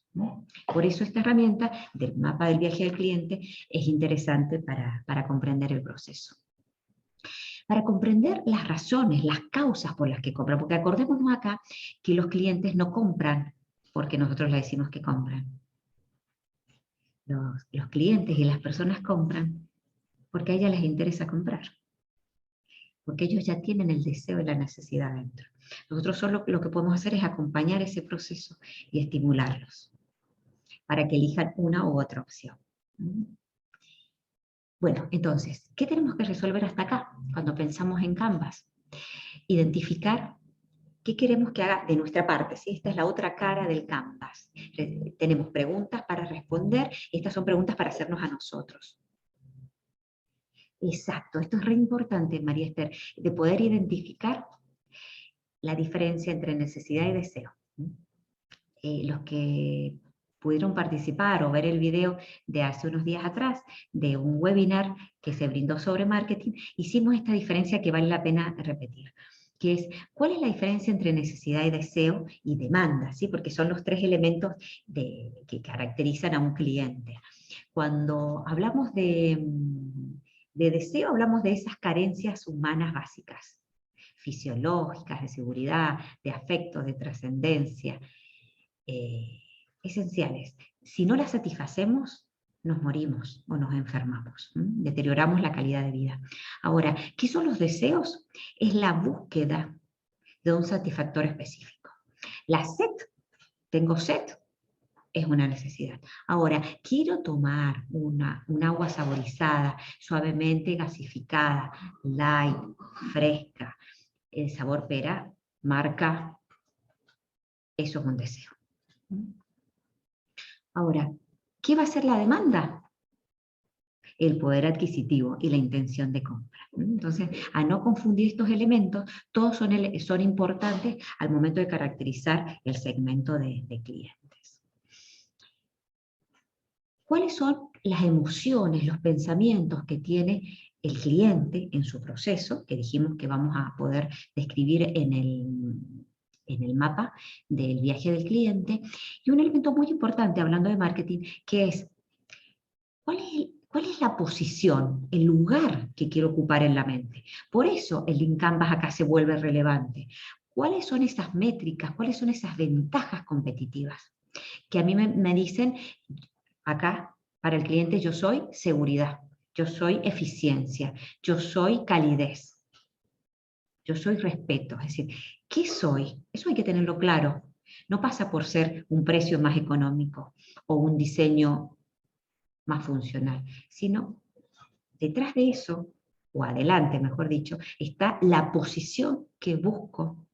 Por eso esta herramienta del mapa del viaje del cliente es interesante para comprender el proceso. Para comprender las razones, las causas por las que compran, porque acordémonos acá que los clientes no compran porque nosotros les decimos que compran. Los clientes y las personas compran porque a ellas les interesa comprar, porque ellos ya tienen el deseo y la necesidad dentro. Nosotros solo lo que podemos hacer es acompañar ese proceso y estimularlos para que elijan una u otra opción. Bueno, entonces, ¿qué tenemos que resolver hasta acá cuando pensamos en Canvas? Identificar qué queremos que haga de nuestra parte. ¿Sí? Esta es la otra cara del Canvas. Tenemos preguntas para responder, estas son preguntas para hacernos a nosotros. Exacto, esto es re importante, María Esther, de poder identificar la diferencia entre necesidad y deseo. Los que pudieron participar o ver el video de hace unos días atrás de un webinar que se brindó sobre marketing, hicimos esta diferencia que vale la pena repetir, que es, ¿cuál es la diferencia entre necesidad y deseo y demanda? ¿Sí? Porque son los tres elementos que caracterizan a un cliente. Cuando hablamos de deseo, hablamos de esas carencias humanas básicas, fisiológicas, de seguridad, de afecto, de trascendencia, esenciales. Si no las satisfacemos, nos morimos o nos enfermamos, deterioramos la calidad de vida. Ahora, ¿qué son los deseos? Es la búsqueda de un satisfactor específico. La sed, tengo sed, es una necesidad. Ahora, quiero tomar un agua saborizada, suavemente gasificada, light, fresca, el sabor pera, marca, eso es un deseo. Ahora, ¿qué va a ser la demanda? El poder adquisitivo y la intención de compra. Entonces, a no confundir estos elementos, todos son importantes al momento de caracterizar el segmento de clientes. ¿Cuáles son las emociones, los pensamientos que tiene el cliente en su proceso, que dijimos que vamos a poder describir en el mapa del viaje del cliente? Y un elemento muy importante, hablando de marketing, que es, ¿cuál es la posición, el lugar que quiero ocupar en la mente? Por eso el Lean Canvas acá se vuelve relevante. ¿Cuáles son esas métricas? ¿Cuáles son esas ventajas competitivas? Que a mí me dicen, acá, para el cliente, yo soy seguridad, yo soy eficiencia, yo soy calidez, yo soy respeto. Es decir, ¿qué soy? Eso hay que tenerlo claro. No pasa por ser un precio más económico o un diseño más funcional, sino detrás de eso, o adelante, mejor dicho, está la posición que busco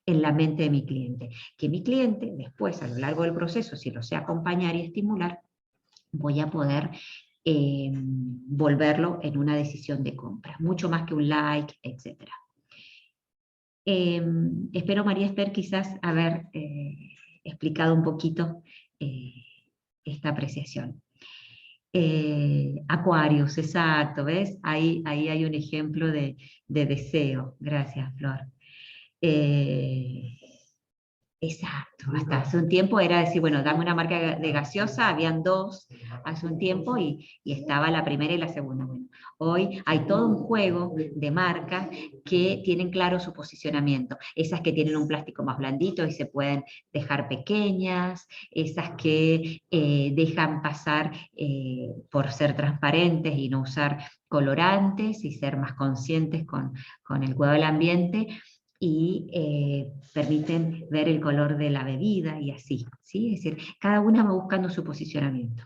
en la mente de mi cliente. Que mi cliente, después, a lo largo del proceso, si lo sé acompañar y estimular, voy a poder volverlo en una decisión de compra, mucho más que un like, etc. Espero, María Esther, quizás haber explicado un poquito esta apreciación. Acuarios, exacto, ¿ves? Ahí hay un ejemplo de deseo. Gracias, Flor. Exacto, hasta hace un tiempo era decir, bueno, dame una marca de gaseosa, habían dos hace un tiempo y estaba la primera y la segunda. Bueno, hoy hay todo un juego de marcas que tienen claro su posicionamiento. Esas que tienen un plástico más blandito y se pueden dejar pequeñas, esas que dejan pasar por ser transparentes y no usar colorantes y ser más conscientes con el cuidado del ambiente, y permiten ver el color de la bebida y así, ¿sí? Es decir, cada una va buscando su posicionamiento.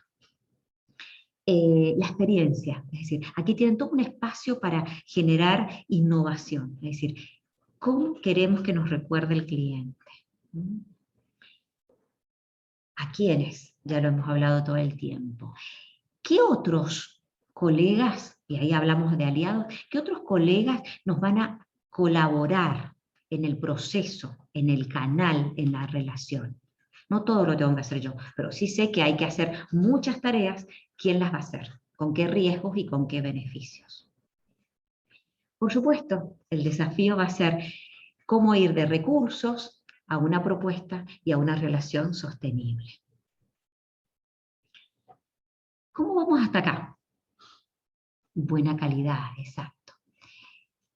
La experiencia, es decir, aquí tienen todo un espacio para generar innovación, es decir, ¿cómo queremos que nos recuerde el cliente? ¿A quiénes? Ya lo hemos hablado todo el tiempo. ¿Qué otros colegas, y ahí hablamos de aliados, qué otros colegas nos van a colaborar en el proceso, en el canal, en la relación? No todo lo tengo que hacer yo, pero sí sé que hay que hacer muchas tareas. ¿Quién las va a hacer? ¿Con qué riesgos y con qué beneficios? Por supuesto, el desafío va a ser cómo ir de recursos a una propuesta y a una relación sostenible. ¿Cómo vamos hasta acá? Buena calidad, exacto.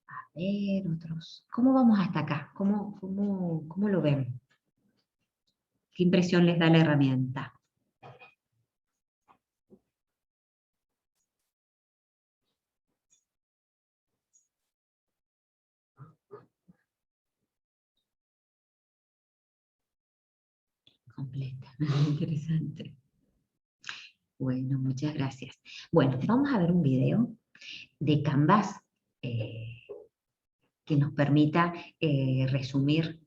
A ver, otros. ¿Cómo vamos hasta acá? ¿Cómo lo ven? ¿Qué impresión les da la herramienta? Completa, interesante. Bueno, muchas gracias. Bueno, vamos a ver un video de Canvas que nos permita resumir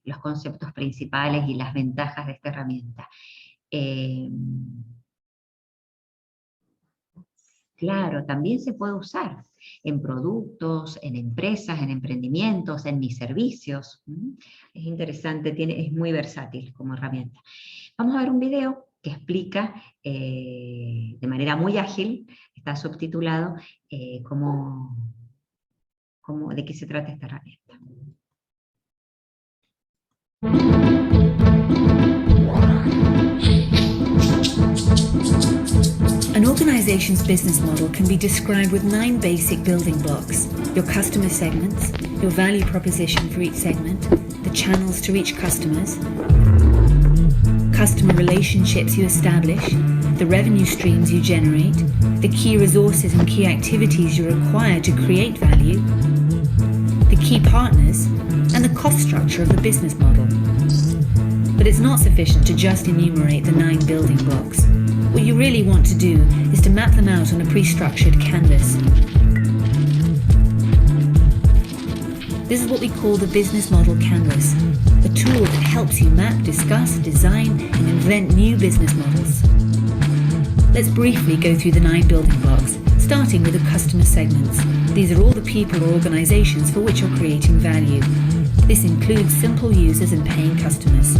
los conceptos principales y las ventajas de esta herramienta. Claro, también se puede usar en productos, en empresas, en emprendimientos, en mis servicios. Es interesante, es muy versátil como herramienta. Vamos a ver un video que explica de manera muy ágil, está subtitulado, de qué se trata esta herramienta. An organization's business model can be described with 9 basic building blocks: your customer segments, your value proposition for each segment, the channels to reach customers, customer relationships you establish, the revenue streams you generate, the key resources and key activities you require to create value, the key partners, and the cost structure of the business model. But it's not sufficient to just enumerate the 9 building blocks. What you really want to do is to map them out on a pre-structured canvas. This is what we call the business model canvas, a tool that helps you map, discuss, design, and invent new business models. Let's briefly go through the 9 building blocks, starting with the customer segments. These are all the people or organizations for which you're creating value. This includes simple users and paying customers.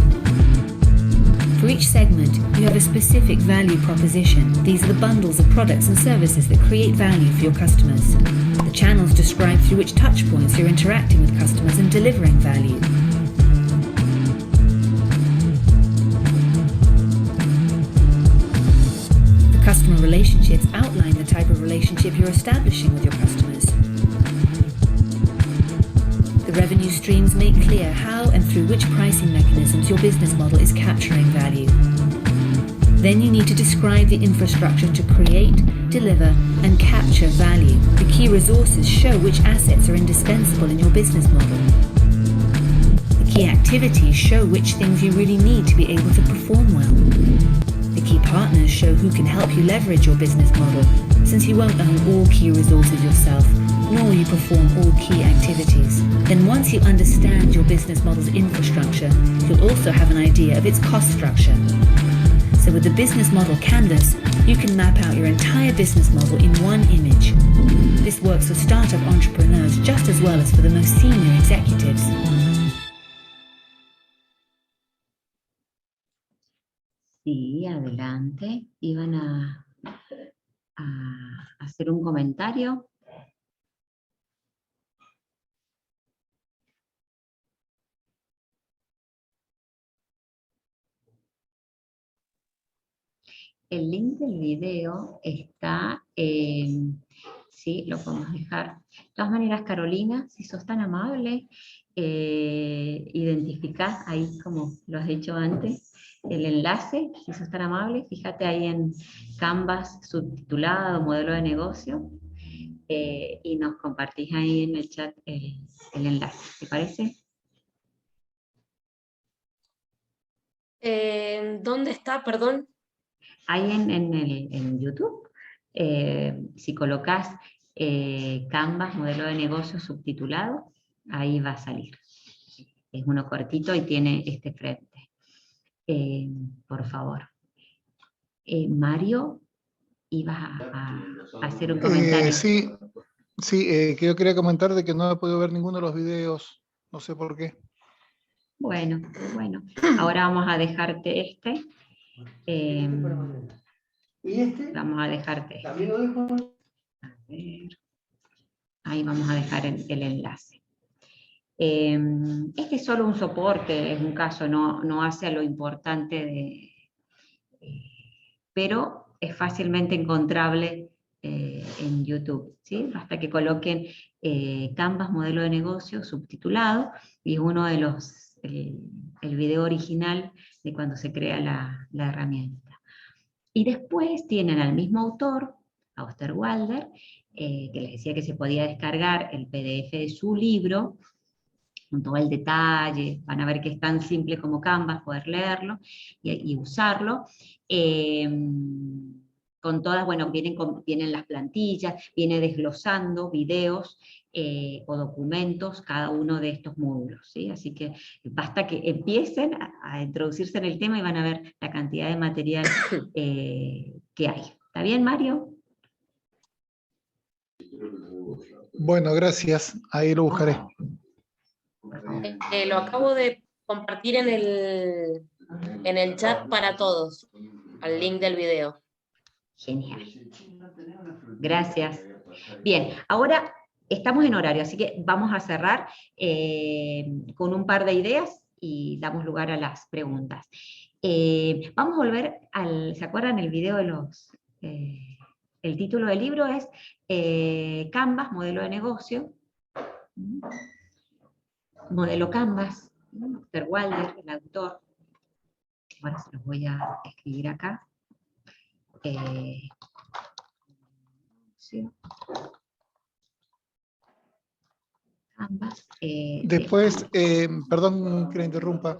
For each segment, you have a specific value proposition. These are the bundles of products and services that create value for your customers. The channels describe through which touchpoints you're interacting with customers and delivering value. The customer relationships outline the type of relationship you're establishing with your customers. The revenue streams make clear how and through which pricing mechanisms your business model is capturing value. Then you need to describe the infrastructure to create, deliver, and capture value. The key resources show which assets are indispensable in your business model. The key activities show which things you really need to be able to perform well. The key partners show who can help you leverage your business model, since you won't own all key resources yourself, nor will you perform all key activities. Then once you understand your business model's infrastructure, you'll also have an idea of its cost structure. So with the business model canvas, you can map out your entire business model in one image. This works for startup entrepreneurs just as well as for the most senior executives. Sí, adelante. Iban a hacer un comentario. El link del video está, sí, lo podemos dejar. De todas maneras, Carolina, si sos tan amable, identificás ahí, como lo has hecho antes, el enlace, si sos tan amable, fíjate ahí en Canvas subtitulado, modelo de negocio, y nos compartís ahí en el chat el enlace, ¿te parece? ¿Dónde está, perdón? Ahí en YouTube, si colocas Canvas, modelo de negocio subtitulado, ahí va a salir. Es uno cortito y tiene este frente. Por favor. Mario, ibas a hacer un comentario. Sí, que yo quería comentar de que no he podido ver ninguno de los videos, no sé por qué. Bueno, ahora vamos a dejarte este. ¿Y este? Vamos a dejarte este. ¿También lo dejo? A ver. Ahí vamos a dejar el enlace. Este es solo un soporte, en un caso, no hace a lo importante, pero es fácilmente encontrable en YouTube, ¿sí? Basta que coloquen Canvas modelo de negocio subtitulado, y es uno de los, el video original de cuando se crea la herramienta. Y después tienen al mismo autor, a Osterwalder, que les decía que se podía descargar el PDF de su libro, con todo el detalle. Van a ver que es tan simple como Canvas poder leerlo y usarlo. Con todas, bueno, vienen las plantillas, viene desglosando videos o documentos cada uno de estos módulos, ¿sí? Así que basta que empiecen a introducirse en el tema y van a ver la cantidad de material que hay. ¿Está bien, Mario? Bueno, gracias. Ahí lo buscaré. Por favor. Lo acabo de compartir en el chat para todos, al link del video. Genial. Gracias. Bien, ahora estamos en horario, así que vamos a cerrar con un par de ideas y damos lugar a las preguntas. Vamos a volver ¿se acuerdan el video de los... el título del libro es Canvas, modelo de negocio. Modelo Canvas, Dr. Walder, el autor. Ahora se los voy a escribir acá. Sí. Ambas. Después, perdón que la interrumpa,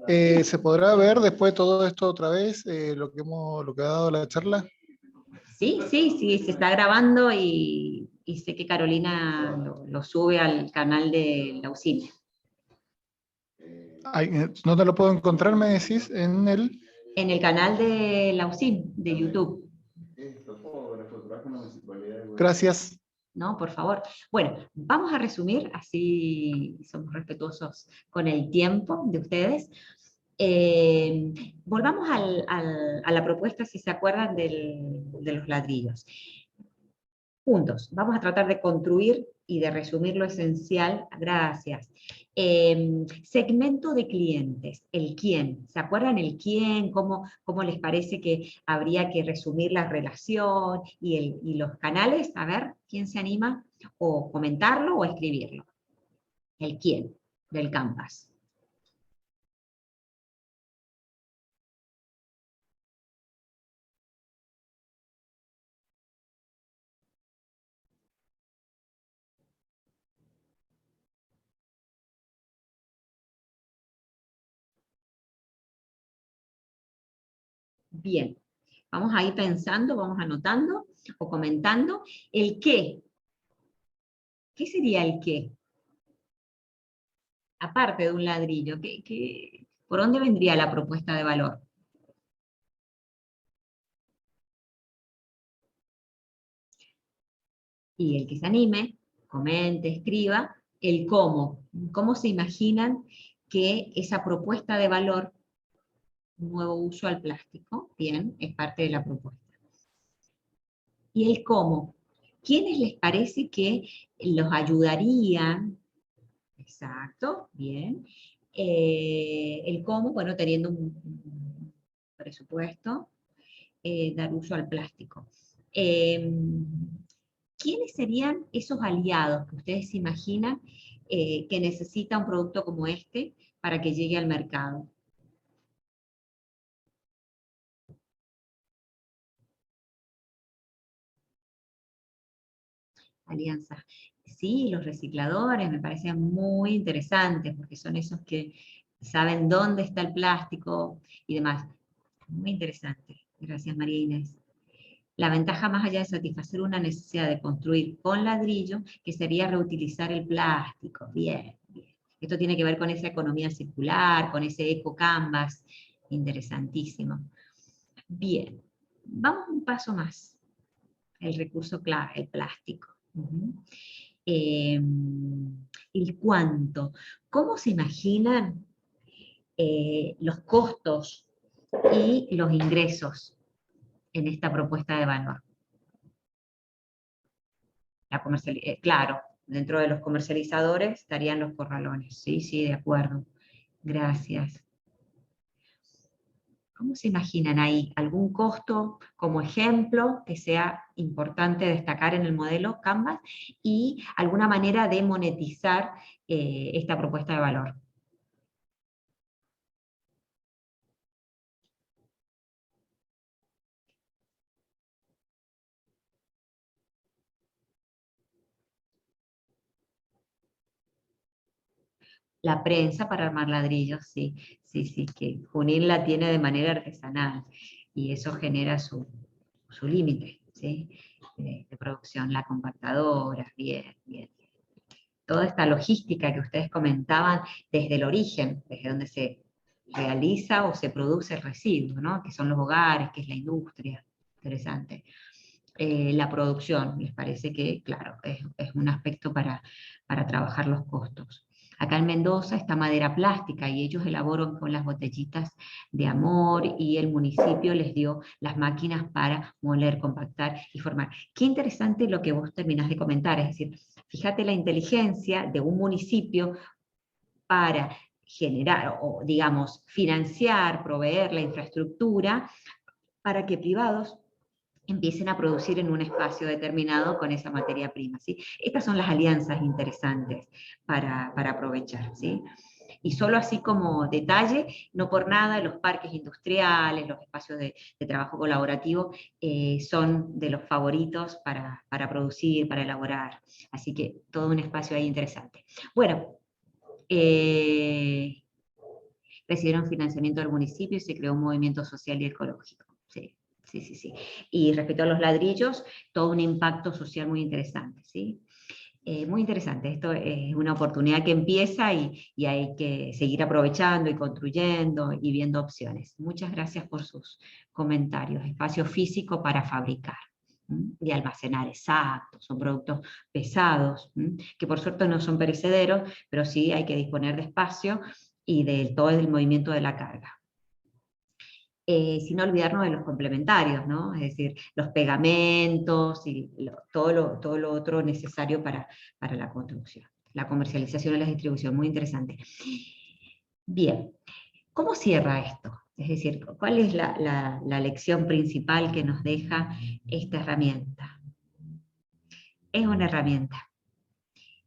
¿se podrá ver después todo esto otra vez, lo que ha dado la charla? Sí, se está grabando y sé que Carolina lo sube al canal de la UCIN. ¿Dónde lo puedo encontrar, me decís? En el canal de la UCIN, de YouTube. Gracias. No, por favor. Bueno, vamos a resumir, así somos respetuosos con el tiempo de ustedes. Volvamos a la propuesta, si se acuerdan, de los ladrillos. Juntos, vamos a tratar de construir y de resumir lo esencial. Gracias. Segmento de clientes, el quién. ¿Se acuerdan el quién? ¿Cómo les parece que habría que resumir la relación y los canales? A ver, ¿quién se anima? O comentarlo o escribirlo. El quién del Canvas. Bien, vamos a ir pensando, vamos anotando o comentando. El qué. ¿Qué sería el qué? Aparte de un ladrillo, ¿por dónde vendría la propuesta de valor? Y el que se anime, comente, escriba, el cómo. ¿Cómo se imaginan que esa propuesta de valor, nuevo uso al plástico, bien, es parte de la propuesta? Y el cómo. ¿Quiénes les parece que los ayudarían? Exacto, bien. El cómo, bueno, teniendo un presupuesto, dar uso al plástico. ¿Quiénes serían esos aliados que ustedes se imaginan que necesita un producto como este para que llegue al mercado? Alianzas. Sí, los recicladores me parecen muy interesantes, porque son esos que saben dónde está el plástico y demás. Muy interesante. Gracias, María Inés. La ventaja más allá de satisfacer una necesidad de construir con ladrillo, que sería reutilizar el plástico. Bien, bien. Esto tiene que ver con esa economía circular, con ese eco-canvas. Interesantísimo. Bien, vamos un paso más. El recurso clave, el plástico. El cuánto. ¿Cómo se imaginan los costos y los ingresos en esta propuesta de valor? Claro, dentro de los comercializadores estarían los corralones. Sí, de acuerdo. Gracias. ¿Cómo se imaginan ahí? ¿Algún costo como ejemplo que sea importante destacar en el modelo Canvas? Y alguna manera de monetizar esta propuesta de valor. La prensa para armar ladrillos, sí, que Junín la tiene de manera artesanal, y eso genera su límite, ¿sí? de producción, la compactadora, bien. Toda esta logística que ustedes comentaban desde el origen, desde donde se realiza o se produce el residuo, ¿no? Que son los hogares, que es la industria, interesante. la producción. Les parece que, claro, es un aspecto para trabajar los costos. Acá en Mendoza está Madera Plástica y ellos elaboran con las botellitas de amor y el municipio les dio las máquinas para moler, compactar y formar. Qué interesante lo que vos terminás de comentar, es decir, fíjate la inteligencia de un municipio para generar o, digamos, financiar, proveer la infraestructura para que privados empiecen a producir en un espacio determinado con esa materia prima, ¿sí? Estas son las alianzas interesantes para aprovechar, ¿sí? Y solo así como detalle, no por nada los parques industriales, los espacios de trabajo colaborativo son de los favoritos para producir, para elaborar. Así que todo un espacio ahí interesante. Bueno, recibieron financiamiento del municipio y se creó un movimiento social y ecológico. Sí. Sí. Y respecto a los ladrillos, todo un impacto social muy interesante, ¿sí? Muy interesante, esto es una oportunidad que empieza y hay que seguir aprovechando y construyendo y viendo opciones. Muchas gracias por sus comentarios. Espacio físico para fabricar y almacenar, exacto, son productos pesados, que por suerte no son perecederos, pero sí hay que disponer de espacio y de todo el movimiento de la carga. Sin olvidarnos de los complementarios, ¿no? Es decir, los pegamentos y todo lo otro necesario para la construcción. La comercialización y la distribución, muy interesante. Bien, ¿cómo cierra esto? Es decir, ¿cuál es la lección principal que nos deja esta herramienta? Es una herramienta,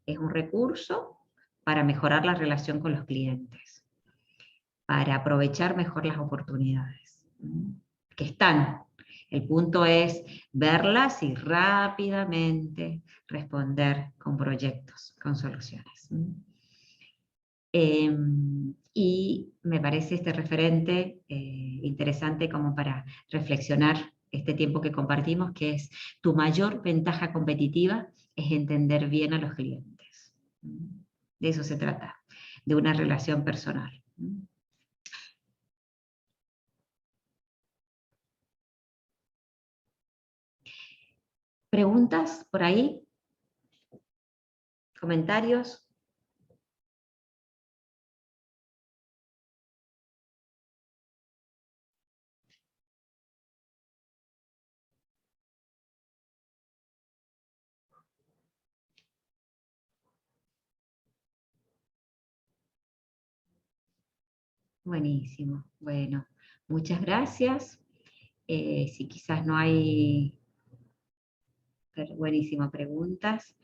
es un recurso para mejorar la relación con los clientes, para aprovechar mejor las oportunidades que están. El punto es verlas y rápidamente responder con proyectos, con soluciones. Y me parece este referente interesante como para reflexionar este tiempo que compartimos, que es tu mayor ventaja competitiva es entender bien a los clientes. De eso se trata, de una relación personal. ¿Preguntas por ahí? ¿Comentarios? Buenísimo. Bueno, muchas gracias. Si quizás no hay... Buenísimo, preguntas.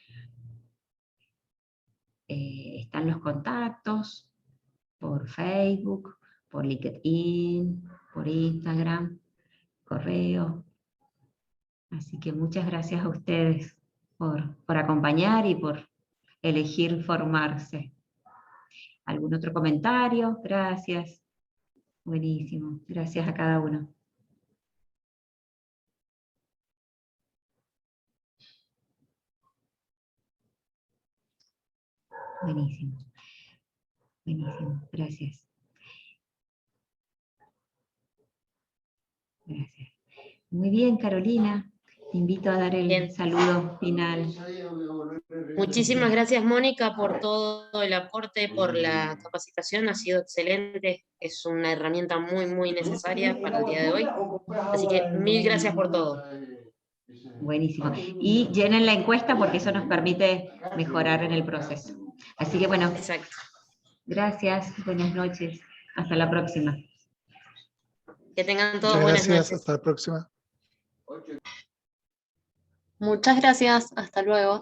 Están los contactos por Facebook, por LinkedIn, por Instagram, correo. Así que muchas gracias a ustedes por acompañar y por elegir formarse. ¿Algún otro comentario? Gracias. Buenísimo. Gracias a cada uno. Buenísimo. Buenísimo. Gracias. Gracias. Muy bien, Carolina. Te invito a dar el saludo final. Muchísimas gracias, Mónica, por todo el aporte, por la capacitación. Ha sido excelente. Es una herramienta muy, muy necesaria para el día de hoy. Así que mil gracias por todo. Buenísimo. Y llenen la encuesta porque eso nos permite mejorar en el proceso. Así que bueno, exacto. Gracias, buenas noches. Hasta la próxima. Que tengan todos Muchas buenas gracias, noches. hasta la próxima. Muchas gracias, hasta luego.